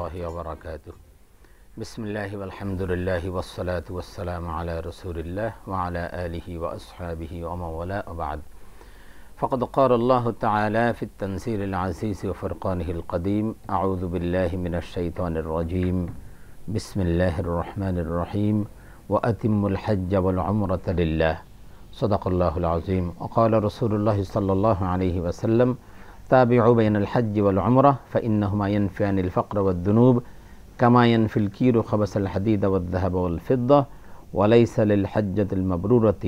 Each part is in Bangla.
الله وبركاته بسم الله والحمد لله والصلاة والسلام على رسول الله وعلى آله وأصحابه ومن والاه وبعد فقد قال الله تعالى في التنزيل العزيز وفرقانه القديم أعوذ بالله من الشيطان الرجيم بسم الله الرحمن الرحيم وأتم الحج والعمرة لله صدق الله العظيم وقال رسول الله صلى الله عليه وسلم تابعوا بين الحج والعمرة فإنهما ينفيان الفقر والذنوب كما ينفي الكير خبث الحديد والذهب والفضة وليس للحجة المبرورة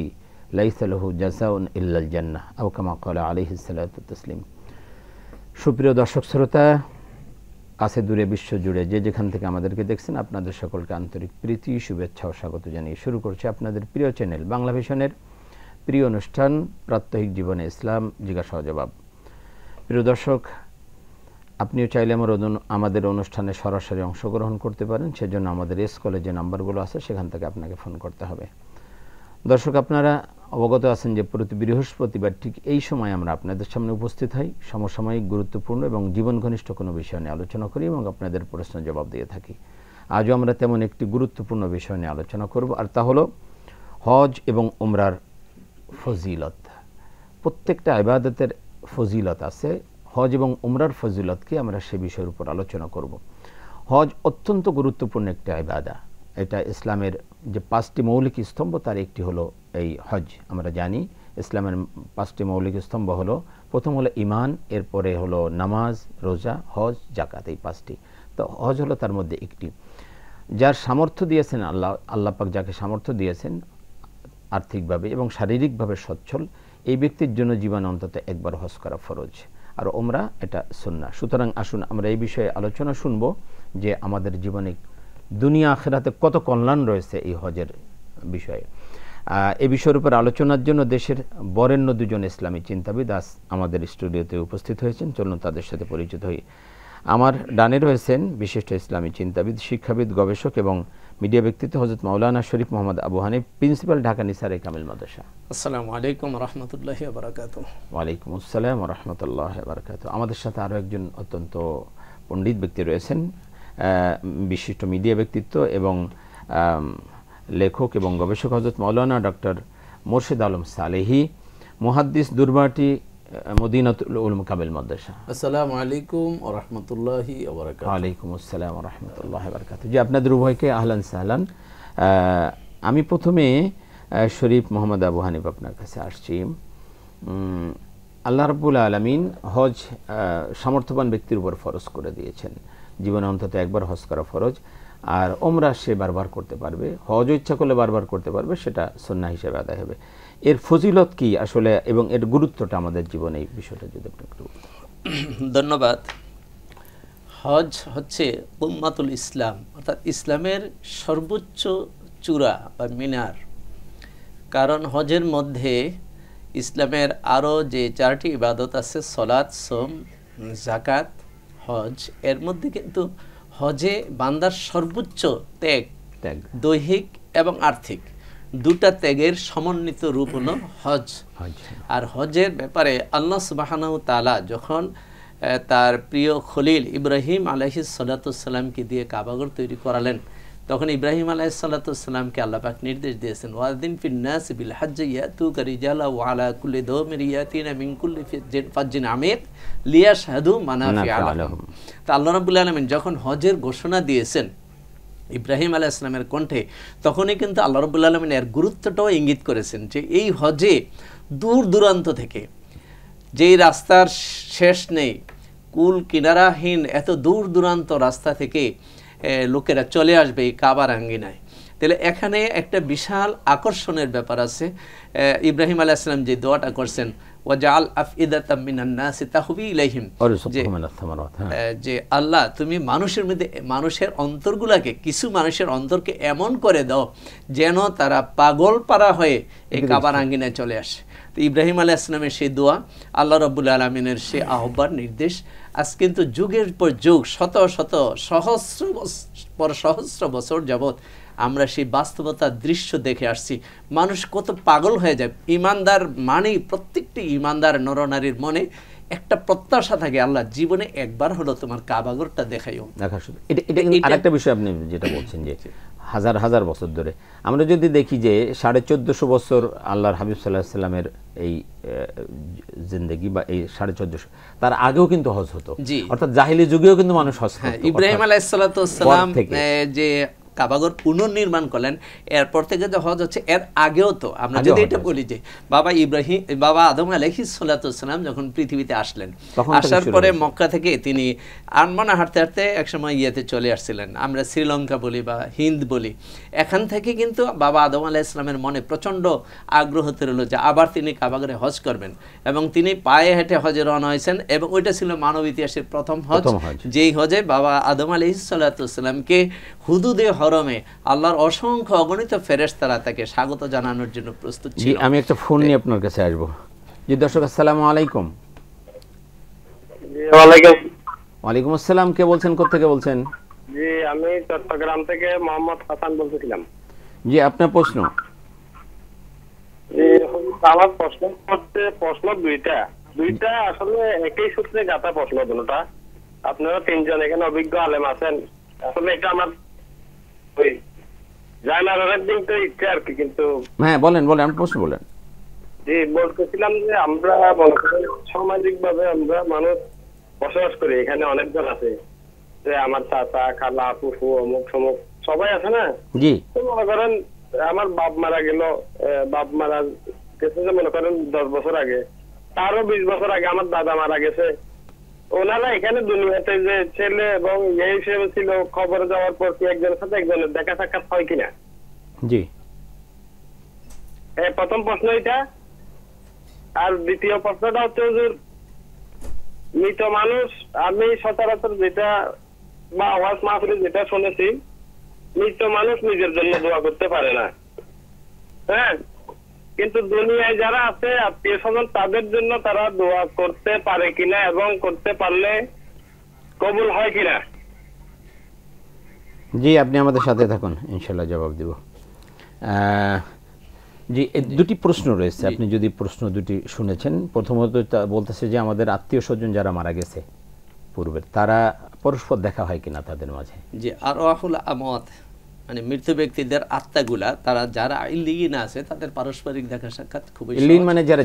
ليس له جزاء إلا الجنة أو كما قال عليه الصلاة والتسليم। সুপ্রিয় দর্শক শ্রোতা, কাছে দূরে বিশ্ব জুড়ে যে যেখান থেকে আমাদেরকে দেখছেন, আপনাদের সকলকে আন্তরিক প্রীতি, শুভেচ্ছা ও স্বাগত জানিয়ে শুরু করছি আপনাদের প্রিয় চ্যানেল বাংলা ভিশনের প্রিয় অনুষ্ঠান প্রাত্যহিক জীবনে ইসলাম জিজ্ঞাসা ও জবাব। প্রিয় দর্শক, আপনিও চাইলে আমাদের অনুষ্ঠানে সরাসরি অংশগ্রহণ করতে পারেন। সেজন্য আমাদের স্কুলে যে নাম্বারগুলো আছে সেখান থেকে আপনাকে ফোন করতে হবে। দর্শক, আপনারা অবগত আছেন যে প্রতি বৃহস্পতিবার ঠিক এই সময় আমরা আপনাদের সামনে উপস্থিত হই, সমসাময়িক গুরুত্বপূর্ণ এবং জীবন ঘনিষ্ঠ কোনো বিষয় নিয়ে আলোচনা করি এবং আপনাদের প্রশ্ন জবাব দিয়ে থাকি। আজও আমরা তেমন একটি গুরুত্বপূর্ণ বিষয় নিয়ে আলোচনা করব, আর তা হলো হজ এবং উমরার ফজিলত। প্রত্যেকটা ইবাদতের ফজিলত আছে, হজ এবং উমরার ফজিলতকে আমরা সে বিষয়ের উপর আলোচনা করব। হজ অত্যন্ত গুরুত্বপূর্ণ একটা ইবাদা। এটা ইসলামের যে 5টি মৌলিক স্তম্ভ তার একটি হলো এই হজ। আমরা জানি ইসলামের 5টি মৌলিক স্তম্ভ হলো, প্রথম হলো ঈমান, এরপরে হলো নামাজ, রোজা, হজ, যাকাত, এই 5টি। তো হজ হলো তার মধ্যে একটি। যার সামর্থ্য দিয়েছেন আল্লাহ পাক, যাকে সামর্থ্য দিয়েছেন আর্থিকভাবে এবং শারীরিকভাবে সচ্ছল, এই ব্যক্তির জন্য জীবনে অন্তত একবার হজ করা ফরজ, আর উমরা এটা সুন্নাহ। সুতরাং আসুন আমরা এই বিষয়ে আলোচনা শুনব যে আমাদের জীবনে দুনিয়া আখিরাতে কত কল্যাণ রয়েছে এই হজের বিষয়ে। এই বিষয়ের উপর আলোচনার জন্য দেশের বরেণ্য দুজন ইসলামী চিন্তাবিদ আজ আমাদের স্টুডিওতে উপস্থিত হয়েছেন। চলুন তাদের সাথে পরিচিত হই। আমার ডানে রয়েছেন বিশিষ্ট ইসলামী চিন্তাবিদ, শিক্ষাবিদ, গবেষক এবং মিডিয়া ব্যক্তিত্ব হযরত মাওলানা শরীফ মোহাম্মদ আবু হানিফ, প্রিন্সিপাল, ঢাকা নিসার কামিল মাদ্রাসা। আসসালামু আলাইকুম ওয়া রাহমাতুল্লাহি ওয়া বারাকাতুহু। ওয়া আলাইকুম আসসালাম ওয়া রাহমাতুল্লাহি ওয়া বারাকাতুহু। আমাদের সাথে আরও একজন অত্যন্ত পণ্ডিত ব্যক্তি রয়েছেন, বিশিষ্ট মিডিয়া ব্যক্তিত্ব এবং লেখক এবং গবেষক হযরত মাওলানা ডক্টর মোর্শেদ আলম সালেহি, মুহাদ্দিস, দুরবাটি মদিনাতুল উলুম কামিল মাদ্রাসা। আসসালামু আলাইকুম ওয়া রাহমাতুল্লাহি ওয়া বারাকাতুহু। ওয়া আলাইকুম আসসালাম ওয়া রাহমাতুল্লাহি ওয়া বারাকাতুহু। জি, আপনাদের উভয়কে আহলান সাহলান। আমি প্রথমে শরীফ মোহাম্মদ আবু হানিফ আপনার কাছে আসছি। আল্লাহ রাব্বুল আলামিন হজ সামর্থ্যবান ব্যক্তির উপর ফরজ করে দিয়েছেন, জীবনে অন্তত একবার হজ করা ফরজ। আর ওমরা সে বারবার করতে পারবে, হজ ইচ্ছা করলে বারবার করতে পারবে, সেটা সুন্নাহ হিসেবে আদায় হবে। এর ফজিলত কি আসলে এবং এর গুরুত্বটা আমাদের জীবনে, এই বিষয়টা যদি আপনি একটু। ধন্যবাদ। হজ হচ্ছে উম্মাতুল ইসলাম, অর্থাৎ ইসলামের সর্বোচ্চ চূড়া বা মিনার। কারণ হজের মধ্যে ইসলামের আরও যে 4টি ইবাদত আছে, সলাত, সোম, যাকাত, হজ, এর মধ্যে কিন্তু হজে বান্দার সর্বোচ্চ ত্যাগ, দৈহিক এবং আর্থিক, দুটা ত্যাগের সমন্বিত রূপ হলো হজ। আর হজের ব্যাপারে আল্লাহ সুবহানাহু ওয়া তাআলা যখন তার প্রিয় খলিল ইব্রাহিম আলাইহিস সালাতু সালামকে দিয়ে কাবাঘর তৈরি করালেন, তখন ইব্রাহিম আলাইহিস সালাতু সালামকে আল্লাহ পাক নির্দেশ দিয়েছেন, ওয়াযিন ফিন নাস বিল হজ্জ ইয়াতুকা রিজালা ওয়া আলা কুল্লি দামির ইয়াতিনা মিন কুল্লি ফাজ্জিন আমিক লিয়াশহাদু মানাফিআ লাহুম। তা আল্লাহ রাব্বুল আলামিন যখন হজের ঘোষণা দিয়েছেন ইব্রাহিম আলাইহিস সালামের কণ্ঠে, তখনই কিন্তু আল্লাহ রাব্বুল আলামিন এর গুরুত্বটাও ইঙ্গিত করেছেন যে এই হজে দূর দূরান্ত থেকে, যেই রাস্তার শেষ নেই, কুল কিনারাহীন এত দূর দূরান্ত রাস্তা থেকে লোকেরা চলে আসবে এই কাবার আঙ্গিনায়। তাহলে এখানে একটা বিশাল আকর্ষণের ব্যাপার আছে। ইব্রাহিম আলাইহিস সালাম যে দোয়াটা করছেন, ওয়াজআল আফইদাতাম মিনান নাসি তাহবি ইলাইহিম, যে আল্লাহ তুমি মানুষের অন্তরগুলাকে, কিছু মানুষের অন্তরকে এমন করে দাও যেন তারা পাগল পারা হয়ে এই কাবার আঙ্গিনায় চলে আসে। তো ইব্রাহিম আলাইহিস সালামের সেই দোয়া, আল্লাহ রাব্বুল আলামিনের সেই আহ্বান, নির্দেশ আজ কিন্তু যুগের পর যুগ, শত শত সহস্র বছর যাবৎ আমরা সেই বাস্তবতার দৃশ্য দেখে আসছি। মানুষ কত পাগল হয়ে যায়। ইমানদার মানেই, প্রত্যেকটি ইমানদার নরনারীর মনে একটা প্রত্যাশা থাকে, আল্লাহ জীবনে একবার হলো তোমার কাবাঘরটা দেখাইও দেখা শুধু। এটা আরেকটা বিষয় আপনি যেটা বলছেন যে হাজার হাজার বছর ধরে আমরা যদি দেখি যে 1450 বছর আল্লাহর হাবিব সাল্লাল্লাহু আলাইহি সাল্লামের এই জিন্দেগি বা এই 1450, তার আগেও কিন্তু হজ হতো, অর্থাৎ জাহিলি যুগেও কিন্তু মানুষ হজ করত। ইব্রাহিম আলাইহিস সালাতু ওয়াস সালাম যে কাবাঘর পুনর্নির্মাণ করলেন, এরপর থেকে যে হজ হচ্ছে, এর আগেও তো আমরা যদি এটা বলি যে বাবা আদম আলাইহিস সালাতু ওয়াস সালাম যখন পৃথিবীতে আসলেন, আসার পরে মক্কা থেকে তিনি আনমনা হাঁটতে হাঁটতে একসময় ইয়েতে চলে আসছিলেন, আমরা শ্রীলঙ্কা বলি বা হিন্দ বলি, এখান থেকে কিন্তু বাবা আদম আলাইহিস সালামের মনে প্রচণ্ড আগ্রহ তৈরি যে আবার তিনি কাবাঘরে হজ করবেন, এবং তিনি পায়ে হেঁটে হজে রওনা হয়েছেন, এবং ওইটা ছিল মানব ইতিহাসের প্রথম হজ, যেই হজে বাবা আদম আলাইহিস সালাতু ওয়াস সালামকে হুদুদে হরমে আল্লাহর অসংখ্য অগণিত ফেরেশতারা তাকে স্বাগত জানানোর জন্য প্রস্তুত ছিল। আমি একটা ফোন নিয়ে আপনার কাছে আসবো। জি দর্শক, আসসালামু আলাইকুম। ওয়ালাইকুম আসসালাম। কে বলছেন, কোথা থেকে বলছেন? জি, আমি চট্টগ্রাম থেকে মোহাম্মদ হাসান বলছিলাম। জি, আপনার প্রশ্ন। জি, আমার প্রশ্ন দুইটা আসলে একই সূত্রে গাঁথা প্রশ্ন দুটোটা। আপনারা তিনজন এখানে অভিজ্ঞ আলেম আছেন, আসলে এটা আমার ওই জানার দিন তো ইচ্ছে আর কি, কিন্তু হ্যাঁ বলেন আপনি প্রশ্ন বলেন। জি, বলতেছিলাম যে আমরা মনে করেন সামাজিক ভাবে আমরা মানুষ বসবাস করি, এখানে অনেকজন আছে, যে আমার চাচা, খালা, ফুফু, অমুক সমুক সবাই আছে না। জি, তো মনে করেন আমার বাপ মারা গেল, বাপ মারা গেছে যে মনে করেন 10 বছর আগে, তারও 20 বছর আগে আমার দাদা মারা গেছে। ওনারা এখানে দুনিয়াতে যে ছেলে এবং এই হিসেবে ছিল, খবর যাওয়ার পর কি একজনের সাথে একজনের দেখা সাক্ষাৎ হয় কিনা? জি, প্রথম প্রশ্ন এটা। আর দ্বিতীয় প্রশ্নটা হচ্ছে যে মৃত মানুষ, আমি সচরাচর যেটা বা ওয়াজ মাহফিলে যেটা শুনেছি, মৃত মানুষ নিজের জন্য দোয়া করতে পারে না, হ্যাঁ, কিন্তু দুনিয়ায় যারা আছে আত্মীয় স্বজন তাদের জন্য তারা দোয়া করতে পারে কিনা এবং করতে পারলে কবুল হয় কিনা? জি, আপনি আমাদের সাথে থাকুন, ইনশাআল্লাহ জবাব দেব। জি, দুটি প্রশ্ন রয়েছে, আপনি যদি প্রশ্ন দুটি শুনেছেন। প্রথমত বলতেছে যে আমাদের আত্মীয় স্বজন যারা মারা গেছে পূর্বের, তারা পরস্পর দেখা হয় কিনা তাদের মাঝে। জি, আর আমওয়াত মানে মৃত ব্যক্তিদের আত্মাগুলা, তারা যারা ইল্লিয়িন আছে তাদের পারস্পরিক দেখা সাক্ষাৎ খুবই সহজ। ইল্লিয়িন মানে যারা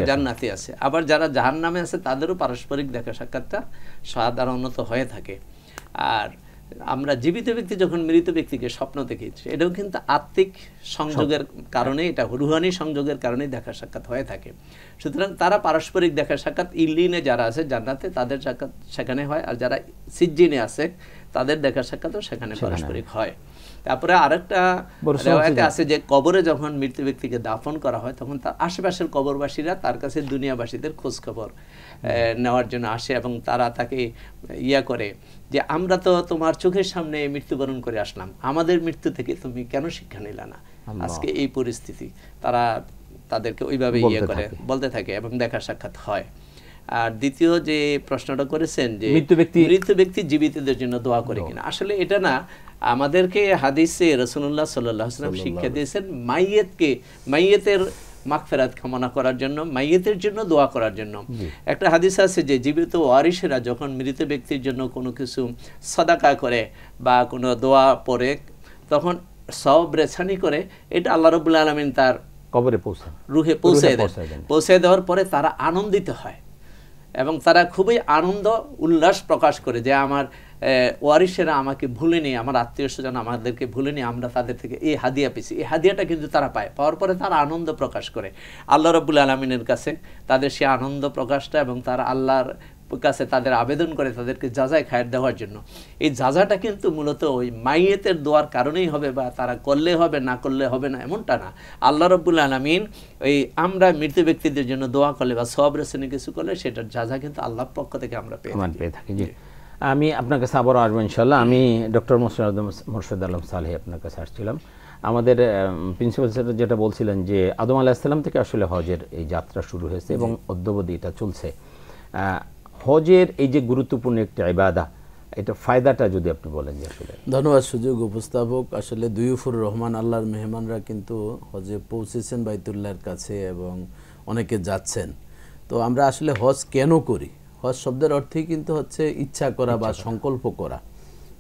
জান্নাতে আছে, আবার যারা জাহান্নামে আছে তাদেরও পারস্পরিক দেখা সাক্ষাৎটা সাধারণত হয়ে থাকে। আর আমরা জীবিত ব্যক্তি যখন মৃত ব্যক্তিকে স্বপ্ন দেখি, এটাও কিন্তু আত্মিক সংযোগের কারণে, এটা রুহানি সংযোগের কারণে দেখা সাক্ষাৎ হয়ে থাকে। সুতরাং তারা পারস্পরিক দেখা সাক্ষাৎ ইল্লিনে যারা আছে জান্নাতে তাদের সাক্ষাৎ সেখানে হয়, আর যারা সিজ্জিনে আছে তাদের দেখা সাক্ষাৎও সেখানে পারস্পরিক হয়। তারপরে আরেকটা রিওয়ায়াতে আছে যে কবরে যখন মৃত ব্যক্তিকে দাফন করা হয়, তখন তার আশেপাশের কবরবাসীরা তার কাছে দুনিয়াবাসীদের খোঁজ খবর নেওয়ার জন্য আসে, এবং তারা তাকে করে যে আমরা তো তোমার চোখের সামনে মৃত্যুবরণ করে আসলাম, আমাদের mৃত্যু থেকে তুমি কেন শিক্ষা নিলা না, আজকে এই পরিস্থিতি। তারা তাদেরকে ওইভাবে করে বলতে থাকে এবং দেখা সাক্ষাৎ হয়। আর দ্বিতীয় যে প্রশ্নটা করেছেন যে মৃত ব্যক্তি জীবিতদের জন্য দোয়া করে কিনা, আসলে এটা না, আমাদেরকে হাদিসে রাসূলুল্লাহ সাল্লাল্লাহু আলাইহি ওয়াসাল্লাম শিক্ষা দিয়েছেন মাইয়েতের মাগফিরাত কামনা করার জন্য, মাইয়েতের জন্য দোয়া করার জন্য। একটা হাদিস আছে যে জীবিত ওয়ারিসেরা যখন মৃত ব্যক্তির জন্য কোনো কিছু সাদাকা করে বা কোনো দোয়া পড়ে, তখন সওয়াব রেছানি করে, এটা আল্লাহ রাব্বুল আলামিন তার কবরে রুহে পৌঁছে দেওয়ার পরে তারা আনন্দিত হয়, এবং তারা খুবই আনন্দ উল্লাস প্রকাশ করে যে আমার ওয়ারিসেরা আমাকে ভুলেনি, আমার আত্মীয় স্বজন আমাদেরকে ভুলেনি, আমরা তাদের থেকে এই হাদিয়া পেয়েছি। এই হাদিয়াটা কিন্তু তারা পায়, পাওয়ার পরে তারা আনন্দ প্রকাশ করে আল্লাহ রাব্বুল আলামিনের কাছে, তাদের সেই আনন্দ প্রকাশটা, এবং তারা আল্লাহর কাছে তাদের আবেদন করে তাদেরকে যাজায় খায়ের দেওয়ার জন্য। এই যাজাটা কিন্তু মূলত ওই মাইয়েতের দোয়ার কারণেই হবে, বা তারা করলে হবে না করলে হবে না এমনটা না। আল্লাহ রাব্বুল আলামিন ওই আমরা মৃত ব্যক্তিদের জন্য দোয়া করলে বা সওয়াব রেসনে কিছু করলে সেটার যাজা কিন্তু আল্লাহর পক্ষ থেকে আমরা পেয়ে থাকি। জি, আমি আপনার কাছে আবারও আসবো ইনশাআল্লাহ। আমি ডক্টর মোর্শেদ আলম সালেহী আপনার কাছে আসছিলাম। আমাদের প্রিন্সিপাল স্যার যেটা বলছিলেন যে আদম আলাইহিস সালাম থেকে আসলে হজের এই যাত্রা শুরু হয়েছে এবং অদ্যাবধি এটা চলছে। হজের এই যে গুরুত্বপূর্ণ একটা ইবাদা, এটা ফায়দাটা যদি আপনি বলেন যে আসলে। ধন্যবাদ সুযোগ উপস্থাপক। আসলে দুইফুর রহমান আল্লাহর মেহমানরা কিন্তু হজে পৌঁছেছেন বাইতুল্লাহর কাছে এবং অনেকে যাচ্ছেন। তো আমরা আসলে হজ কেন করি, হজ শব্দের অর্থই কিন্তু হচ্ছে ইচ্ছা করা বা সংকল্প করা।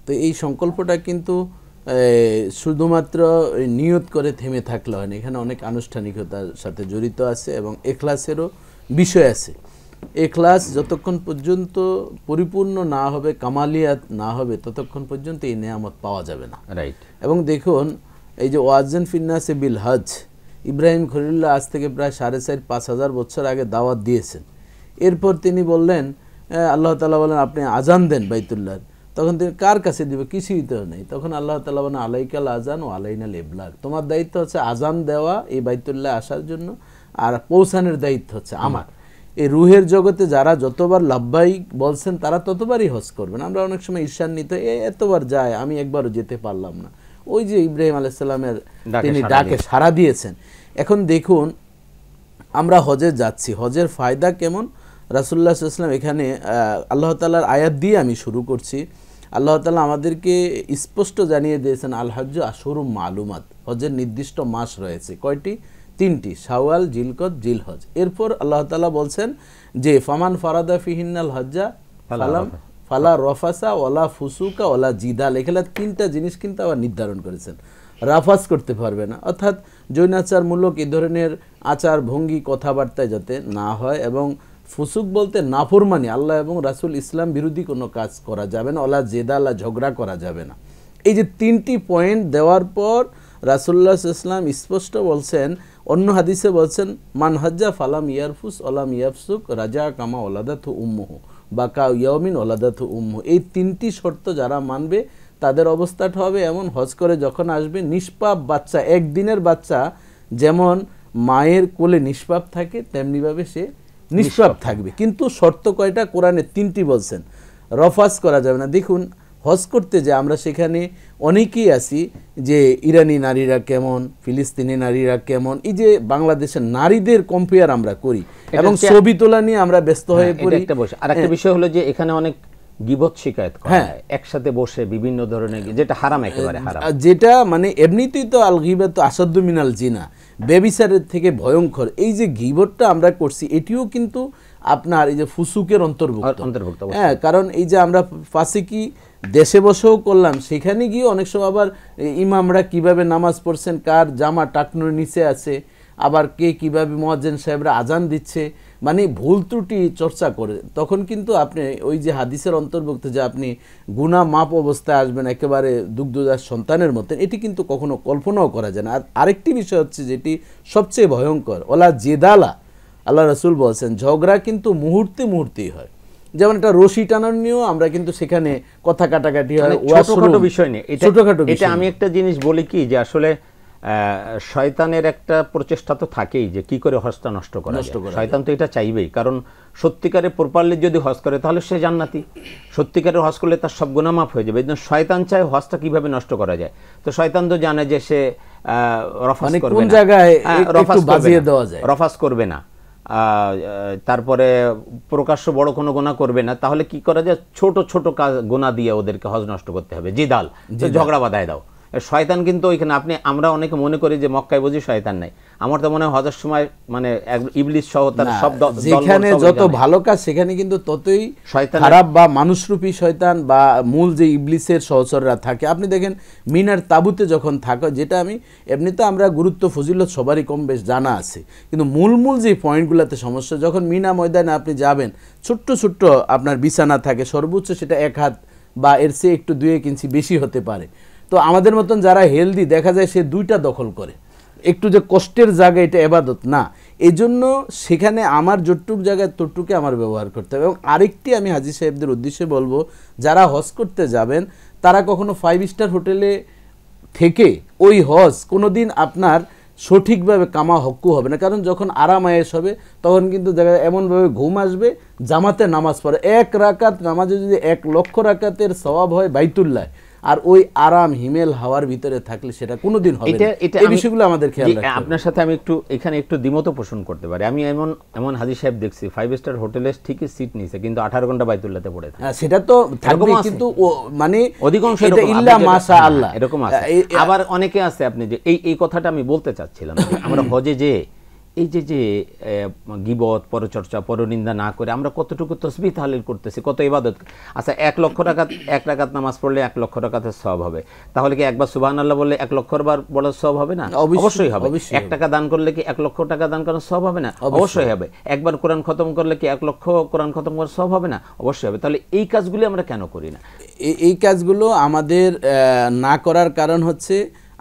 তো এই সংকল্পটা কিন্তু শুধুমাত্র নিয়ত করে থেমে থাকলে হয় না, এখানে অনেক আনুষ্ঠানিকতার সাথে জড়িত আছে এবং এখলাসেরও বিষয় আছে। এখলাস যতক্ষণ পর্যন্ত পরিপূর্ণ না হবে, কামালিয়াত না হবে, ততক্ষণ পর্যন্ত এই নেয়ামত পাওয়া যাবে না। রাইট। এবং দেখুন এই যে ওয়াজ্জিন ফিন্নাসে বিল হজ, ইব্রাহিম খলিলুল্লাহ আজ থেকে প্রায় 4,500-5,000 বছর আগে দাওয়াত দিয়েছেন। এরপর তিনি বললেন, আল্লাহ তাআলা বলেন আপনি আজান দেন বাইতুল্লাহ। তখন তিনি কার কাছে দিবে? কিছুই তো নেই। তখন আল্লাহ তাআলা বলেন আলাইকাল আজান ও আলাইনাল ইবলাগ, তোমার দায়িত্ব হচ্ছে আজান দেওয়া এই বাইতুল্লাহ আসার জন্য, আর পৌঁছানোর দায়িত্ব হচ্ছে আমার। এই রুহের জগতে যারা যতবার লাব্বাইক বলছেন তারা ততবারই হজ করবেন। আমরা অনেক সময় ঈর্ষান্বিত, এতবার যায় আমি একবারও যেতে পারলাম না। ওই যে ইব্রাহিম আলাইহিস সালামের তিনি ডাকে সাড়া দিয়েছেন। এখন দেখুন আমরা হজে যাচ্ছি, হজের ফায়দা কেমন? রাসূলুল্লাহ সাল্লাল্লাহু আলাইহি ওয়াসাল্লাম এখানে আল্লাহ তাআলার আয়াত দিয়ে আমি শুরু করছি। আল্লাহ তাআলা আমাদেরকে স্পষ্ট জানিয়ে দিয়েছেন আল হজ্জু আশহুরুম মালুমাত, হজের নির্দিষ্ট মাস রয়েছে। কয়টি? 3টি, শাওয়াল, জিলকদ, জিলহজ। এরপর আল্লাহ তাআলা বলছেন যে ফামান ফারাদা ফিহিন্নাল হজ্জা ফালা রফাসা ওয়ালা ফুসুকা ওয়ালা জিদাল। এখানে 3টা জিনিস কিন্তু আবার নির্ধারণ করেছেন। রাফাস করতে পারবে না, অর্থাৎ জৈনাচারমূলক এই ধরনের আচার ভঙ্গি কথাবার্তায় যাতে না হয়, এবং ফুসুক বলতে নাফরমানি, আল্লাহ এবং রাসূল ইসলাম বিরোধী কোনো কাজ করা যাবে না, ওলা জেদালা ঝগড়া করা যাবে না। এই যে 3টি পয়েন্ট দেওয়ার পর রাসূলুল্লাহ সাল্লাল্লাহু আলাইহি ওয়াসাল্লাম স্পষ্ট বলছেন, অন্য হাদিসে বলছেন মান হজ্জা ফালাম ইয়ারফুস ওলাম ইয়াফসুক রাজা কামা ওলাদাতু উম্মুহু বাকা ইয়াউমিন ওলাদাতু উম্মুহু। এই 3টি শর্ত যারা মানবে তাদের অবস্থাটা হবে এমন, হজ করে যখন আসবে নিষ্পাপ বাচ্চা, একদিনের বাচ্চা যেমন মায়ের কোলে নিষ্পাপ থাকে তেমনিভাবে সে নিষ্পাপ থাকবে। কিন্তু শর্ত কয়টা? কোরআনে 3টি বলছেন। রফাস করা যাবে না। দেখুন হজ করতে যে আমরা সেখানে অনেকেই আছি যে ইরানি নারীরা কেমন, ফিলিস্তিনি নারীরা কেমন, এই যে বাংলাদেশের নারীদের কম্পেয়ার আমরা করি এবং ছবি তোলা নিয়ে আমরা ব্যস্ত হয়ে পড়ি। আরেকটা বিষয় হলো যে এখানে অনেক গীবত শিকায়ত করা হয় একসাথে বসে বিভিন্ন ধরনের, যেটা হারাম, একেবারে হারাম, যেটা মানে এমনিতেই তো আল গীবাতু আসাদ্দু মিনাল জিনা, ব্যভিচারের থেকে ভয়ঙ্কর। এই যে গীবতটা আমরা করছি এটিও কিন্তু আপনার এই যে ফুসুকের অন্তর্ভুক্ত। হ্যাঁ, কারণ এই যে আমরা ফাসিকি দেশে বসেও করলাম, সেখানে গিয়ে অনেক সময় আবার ইমামরা কিভাবে নামাজ পড়ছেন, কার জামা টাকনুর নিচে আছে, আবার কে কিভাবে মুয়াজ্জিন সাহেবরা আজান দিচ্ছে, মানে ভুল ত্রুটি চর্চা করে, তখন কিন্তু আপনি ওই যে হাদিসের অন্তর্ভুক্ত যে আপনি গুনাহ মাপ অবস্থায় আসবেন একেবারে দুগ্ধদাস সন্তানের মতন, এটি কিন্তু কখনো কল্পনাও করা যায় না। আর আরেকটি বিষয় হচ্ছে যেটি সবচেয়ে ভয়ঙ্কর, ওলা জেদালা, আল্লাহ রাসূল বলছেন ঝগড়া কিন্তু মুহূর্তে মুহূর্তেই হয়। যেমন একটা রশি টানার নিয়েও আমরা কিন্তু সেখানে কথা কাটাকাটি হয়, ছোটখাটো বিষয় নেই। এটা আমি একটা জিনিস বলি কি, যে আসলে শয়তানের একটা প্রচেষ্টা তো থাকেই যে কি করে হজটা নষ্ট করা যায়। শয়তান তো এটা চাইবেই, কারণ সত্যিকারে প্রপারলি যদি হজ করে তাহলে সে জান্নাতি, সত্যিকারের হজ করলে তার সব গুনাহ মাফ হয়ে যাবে। এই জন্য শয়তান চায় হজটা কিভাবে নষ্ট করা যায়। তো শয়তান তো জানে যে সে রফাস করবে না, রফাস করবে না, তারপরে প্রকাশ্য বড় কোনো গুনাহ করবে না। তাহলে কি করা যায়? ছোট ছোট কাজ গুনাহ দিয়ে ওদেরকে হজ নষ্ট করতে হবে, জিদাল, ঝগড়া বাঁধায় দাও। শয়তান কিন্তু ওইখানে আমরা অনেকে মনে করি যে মক্কায় বুঝি শয়তান নাই। আমার তো মনে হয় হজের সময় মানে ইবলিস সহ তার সব যেখানে যত ভালো কাজ সেখানে কিন্তু ততই খারাপ বা মানুষরূপী শয়তান বা মূল যে ইবলিসের সহচররা থাকে। আপনি দেখেন মিনার তাবুতে যখন থাকে, যেটা আমি এমনিতে আমরা গুরুত্ব ফজিলত সবারই কম বেশ জানা আছে, কিন্তু মূল যে পয়েন্টগুলোতে সমস্যা, যখন মিনা ময়দানে আপনি যাবেন ছোট্ট ছোট্ট আপনার বিছানা থাকে, সর্বোচ্চ সেটা 1 হাত বা এর চেয়ে একটু 2 ইঞ্চি বেশি হতে পারে। তো আমাদের মতন যারা হেলদি দেখা যায় সে 2টা দখল করে, একটু যে কষ্টের জায়গা, এটা ইবাদত না। এই জন্য সেখানে আমার যতটুক জায়গায় ততটুকু আমার ব্যবহার করতে হবে। এবং আরেকটি আমি হাজী সাহেবদের উদ্দেশ্যে বলবো, যারা হজ করতে যাবেন তারা কখনো 5 স্টার হোটেলে থেকে ওই হজ কোনোদিন আপনার সঠিকভাবে কামা হক্কু হবে না। কারণ যখন আরাম আয়েশ হবে তখন কিন্তু দেখা যায় এমনভাবে ঘুম আসবে, জামাতে নামাজ পড়ে 1 রাকাত নামাজে যদি 1 লক্ষ রাকাতের সওয়াব হয় বাইতুল্লাহ, আর ওই আরাম হিমেল হাওয়ার ভিতরে থাকলে সেটা কোনোদিন হবে না। এই বিষয়গুলো আমাদের খেয়াল রাখতে হবে। আপনার সাথে আমি এখানে একটু দ্বিমত পোষণ করতে পারি। আমি এমন হাজী সাহেব দেখছি 5 স্টার হোটেলে ঠিকই সিট নিছে, কিন্তু 18 ঘন্টা বাইতুল্লাহতে পড়ে থাকে। সেটা তো থাকবে, কিন্তু মানে অধিকাংশ এটা ইল্লা মাশাআল্লাহ এরকম আছে। আবার অনেকে আছে, আপনি যে এই কথাটা আমি বলতে চাচ্ছিলাম, আমরা হজে যে এই যে যে গীবত, পরচর্চা, পরনিন্দা না করে আমরা কতটুকু তসবিহ তাহলিল করতেছি, কত ইবাদত। আচ্ছা 1 লক্ষ রাকাত, 1 রাকাত নামাজ পড়লে 1 লক্ষ রাকাতের সওয়াব হবে, তাহলে কি একবার সুবহানাল্লাহ বললে 1 লক্ষ বার বলার সওয়াব হবে না? অবশ্যই হবে। 1 টাকা দান করলে কি 1 লক্ষ টাকা দান করার সওয়াব হবে না? অবশ্যই হবে। একবার কোরআন খতম করলে কি 1 লক্ষ কোরআন খতম করার সওয়াব হবে না? অবশ্যই হবে। তাহলে এই কাজগুলি আমরা কেন করি না? এই কাজগুলো আমাদের না করার কারণ হচ্ছে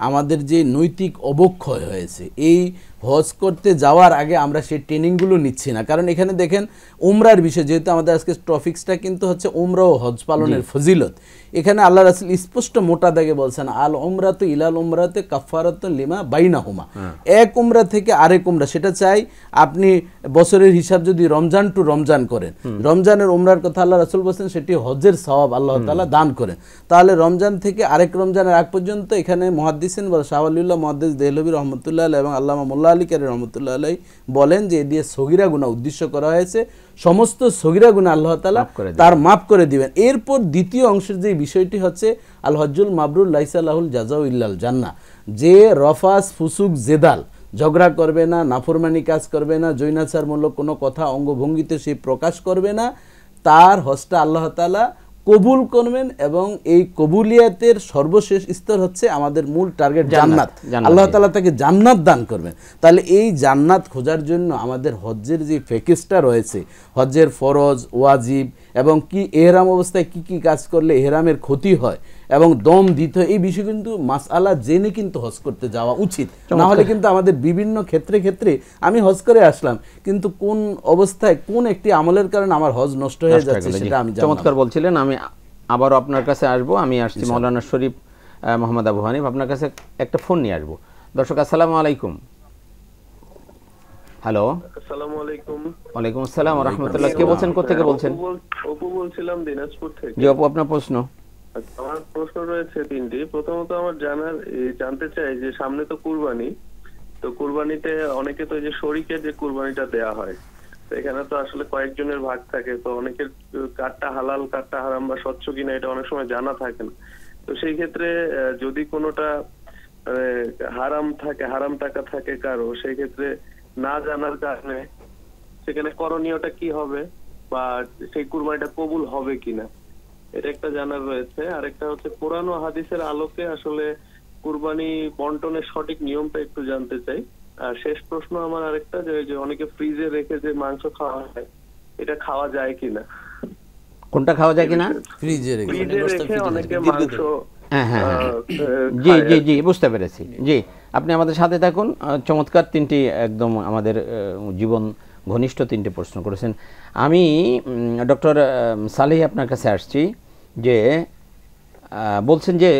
আমাদের যে নৈতিক অবক্ষয় হয়েছে। এই হজ করতে যাওয়ার আগে আমরা সেই ট্রেনিংগুলো নিচ্ছি না। কারণ এখানে দেখেন উমরার বিষয়, যেহেতু আমাদের আজকে টপিক্সটা কিন্তু হচ্ছে উমরা ও হজ পালনের ফজিলত, এখানে আল্লাহ রাসূল স্পষ্ট মোটা দাগে বলছেন আল উমরাতু ইলাল উমরাতে কাফারাতুন লিমা বাইনাহুমা। এক উমরা থেকে আরেক উমরা, সেটা চাই আপনি বছরের হিসাব যদি রমজান টু রমজান করেন, রমজানের উমরার কথা আল্লাহ রাসূল বলছেন সেটি হজের সওয়াব আল্লাহ তাআলা দান করেন। তাহলে রমজান থেকে আরেক রমজানের আগ পর্যন্ত এখানে মুহাদ্দিসিন বলে শাহ ওয়ালিউল্লাহ মুহাদ্দিস দেহলভী রহমতুল্লাহ আলাইহি এবং আল্লামা মোল্লা আলী কারি রহমতুল্লাহ আলাইহি বলেন যে এ দিয়ে সগীরা গুনাহ উদ্দেশ্য করা হয়েছে, সমস্ত সগীরা গুনাহ আল্লাহ তাআলা তার মাফ করে দিবেন। এরপর দ্বিতীয় অংশের যে বিষয়টি হচ্ছে আল হজ্জুল মাবরুর লাইসা লাহুল জাযাউ ইল্লাল জান্নাহ, যে রফাস ফুসুক জেদাল, ঝগড়া করবে না, নাফরমানি কাজ করবে না, জৈনাচারমূলক কোনো কথা অঙ্গভঙ্গিতে সে প্রকাশ করবে না, তার হজটা আল্লাহ তাআলা কবুল করবেন। এবং এই কবুলিয়াতের সর্বশেষ স্তর হচ্ছে আমাদের মূল টার্গেট জান্নাত। আল্লাহ তাআলা তাকে জান্নাত দান করবেন। তাহলে এই জান্নাত খোঁজার জন্য আমাদের হজ্জের যে প্যাকেজটা রয়েছে, হজ্জের ফরজ, ওয়াজিব এবং কি এহরাম অবস্থায় কি কি কাজ করলে এহরামের ক্ষতি হয় এবং দম দিতে হয়, এই বিষয় কিন্তু মাসআলা জেনে কিন্তু হজ করতে যাওয়া উচিত। না হলে কিন্তু আমাদের বিভিন্ন ক্ষেত্রে ক্ষেত্রে আমি হজ করে আসলাম, কিন্তু কোন অবস্থায় কোন একটি আমলের কারণে আমার হজ নষ্ট হয়ে যাচ্ছে সেটা আমি জানি না। চমৎকার বলছিলেন। আমি আবারও আপনার কাছে আসবো। আমি আসছি মাওলানা শরীফ মোহাম্মদ আবু হানিফ, আপনার কাছে একটা ফোন নিয়ে আসবো। দর্শক আসসালামু আলাইকুম। হ্যালো, আসসালামু আলাইকুম। ওয়ালাইকুম আসসালাম ওয়া রাহমাতুল্লাহ। কে বলছেন, কোথা থেকে বলছেন? অপু বলছিলাম দিনাজপুর থেকে। জি অপু, আপনার প্রশ্ন। আমার প্রশ্ন রয়েছে 3টি। প্রথমত আমার জানতে চাই যে সামনে তো কুরবানি, তো কুরবানিতে অনেকে তো এই যে শরীকে যে কুরবানিটা দেয়া হয়, তো এখানে তো আসলে কয়েকজনের ভাগ থাকে, তো অনেকের কাটটা হালাল কাটটা হারাম বা স্বচ্ছ কিনা এটা অনেক সময় জানা থাকে না। তো সেই ক্ষেত্রে যদি কোনোটা হারাম থাকে, হারাম টাকা থাকে কারো, সেই ক্ষেত্রে না জানার কারণে সেখানে করণীয়টা কি হবে বা সেই কুরবানিটা কবুল হবে কিনা, এটা একটা জানার রয়েছে। আরেকটা হচ্ছে কোরআন ও হাদিসের আলোকে আসলে কুরবানি বন্টনের সঠিক নিয়মটা একটু জানতে চাই। আর শেষ প্রশ্ন আমার আরেকটা, যে অনেকে ফ্রিজে রেখে যে মাংস খাওয়া হয়, এটা খাওয়া যায় কিনা? কোনটা খাওয়া যায় কিনা? ফ্রিজে রেখে অনেকে মাংস। জি জি জি, বুঝতে পেরেছি। জি, আপনি আমাদের সাথে থাকুন। চমৎকার 3টি একদম আমাদের জীবন ঘনিষ্ঠ 3টি প্রশ্ন করেছেন। আমি ডক্টর সালেহ আপনার কাছে আসছি, যে বলছেন যে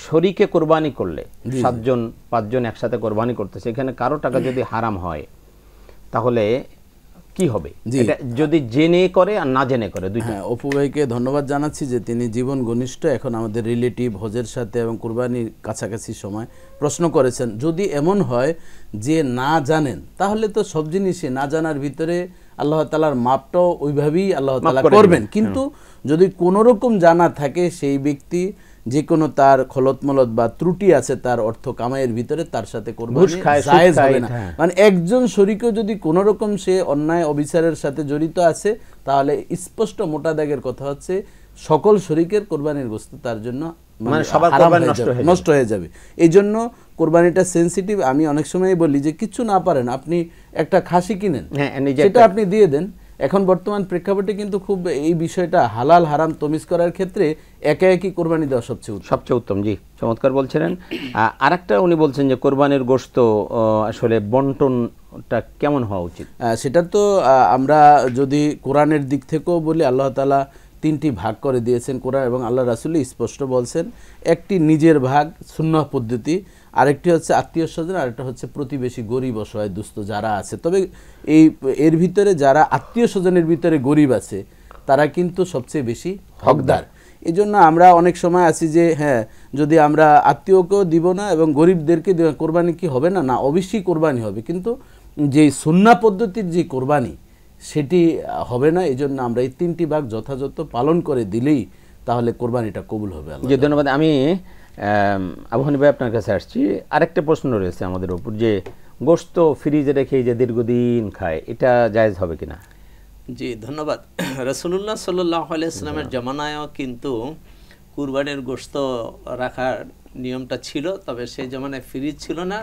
শরীকে কোরবানি করলে 7 জন 5 জন একসাথে কোরবানি করতেছে, এখানে কারো টাকা যদি হারাম হয় তাহলে কি হবে? এটা যদি জেনে করে আর না জেনে করে দুইটা। হ্যাঁ, অপু ভাইকে ধন্যবাদ জানাচ্ছি যে তিনি জীবন ঘনিষ্ঠ, এখন আমাদের রিলেটিভ, হজের সাথে এবং কুরবানির কাছাকাছি সময় প্রশ্ন করেছেন। যদি এমন হয় যে না জানেন, তাহলে তো সব জিনিসই না জানার ভিতরে আল্লাহ তাআলার মাপটাও ওইভাবেই আল্লাহ তাআলা করবেন। কিন্তু যদি কোনো রকম জানা থাকে, সেই ব্যক্তি যে কোনো তার খলতমলত বা ত্রুটি আছে তার অর্থ কামাইয়ের ভিতরে, তার সাথে কোরবানি জায়েজ হবে না। মানে একজন শরীকও যদি কোনো রকম সে অন্যায় অবিচারের সাথে জড়িত আছে, তাহলে স্পষ্ট মোটা দাগের কথা হচ্ছে সকল শরীকের কোরবানির গোশত তার জন্য মানে সবার কোরবানি নষ্ট হয়ে যাবে। এই জন্য কোরবানিটা সেনসিটিভ। আমি অনেক সময় বলি যে কিছু না পারেন আপনি একটা খাসি কিনেন, সেটা আপনি দিয়ে দেন। এখন বর্তমান প্রেক্ষাপটে কিন্তু খুব এই বিষয়টা হালাল হারাম তমিজ করার ক্ষেত্রে একা একই কোরবানি দেওয়া সবচেয়ে উত্তম। জি, চমৎকার বলছিলেন। আরেকটা উনি বলছেন যে কোরবানির গোশত আসলে বন্টনটা কেমন হওয়া উচিত? সেটা তো আমরা যদি কোরআনের দিক থেকেও বলি, আল্লাহ তাআলা 3টি ভাগ করে দিয়েছেন কোরআন এবং আল্লাহ রাসূল স্পষ্ট বলছেন। একটি নিজের ভাগ সুন্নাহ পদ্ধতি, আরেকটি হচ্ছে আত্মীয় স্বজন, আরেকটা হচ্ছে প্রতিবেশী গরিব অসহায় দুস্থ যারা আছে। তবে এর ভিতরে যারা আত্মীয় স্বজনের ভিতরে গরিব আছে তারা কিন্তু সবচেয়ে বেশি হকদার। এই জন্য আমরা অনেক সময় আছি যে হ্যাঁ, যদি আমরা আত্মীয়কেও দিব না এবং গরিবদেরকে দিব, কোরবানি কি হবে না? না, অবশ্যই কোরবানি হবে, কিন্তু যে সুন্নাহ পদ্ধতির যে কোরবানি সেটি হবে না। এই জন্য আমরা এই 3টি ভাগ যথাযথ পালন করে দিলেই তাহলে কোরবানিটা কবুল হবে। জি, ধন্যবাদ। আমি আবু হানিফ ভাই আপনার কাছে আসছি। আরেকটা প্রশ্ন রয়েছে আমাদের উপর, যে গোশত ফ্রিজে রেখে যে দীর্ঘদিন খায়, এটা জায়েজ হবে কিনা? জি ধন্যবাদ। রাসূলুল্লাহ সাল্লাল্লাহু আলাইহি ওয়াসাল্লামের জামানায়ও কিন্তু কুরবানির গোশত রাখার নিয়মটা ছিল, তবে সেই জামানায় ফ্রিজ ছিল না,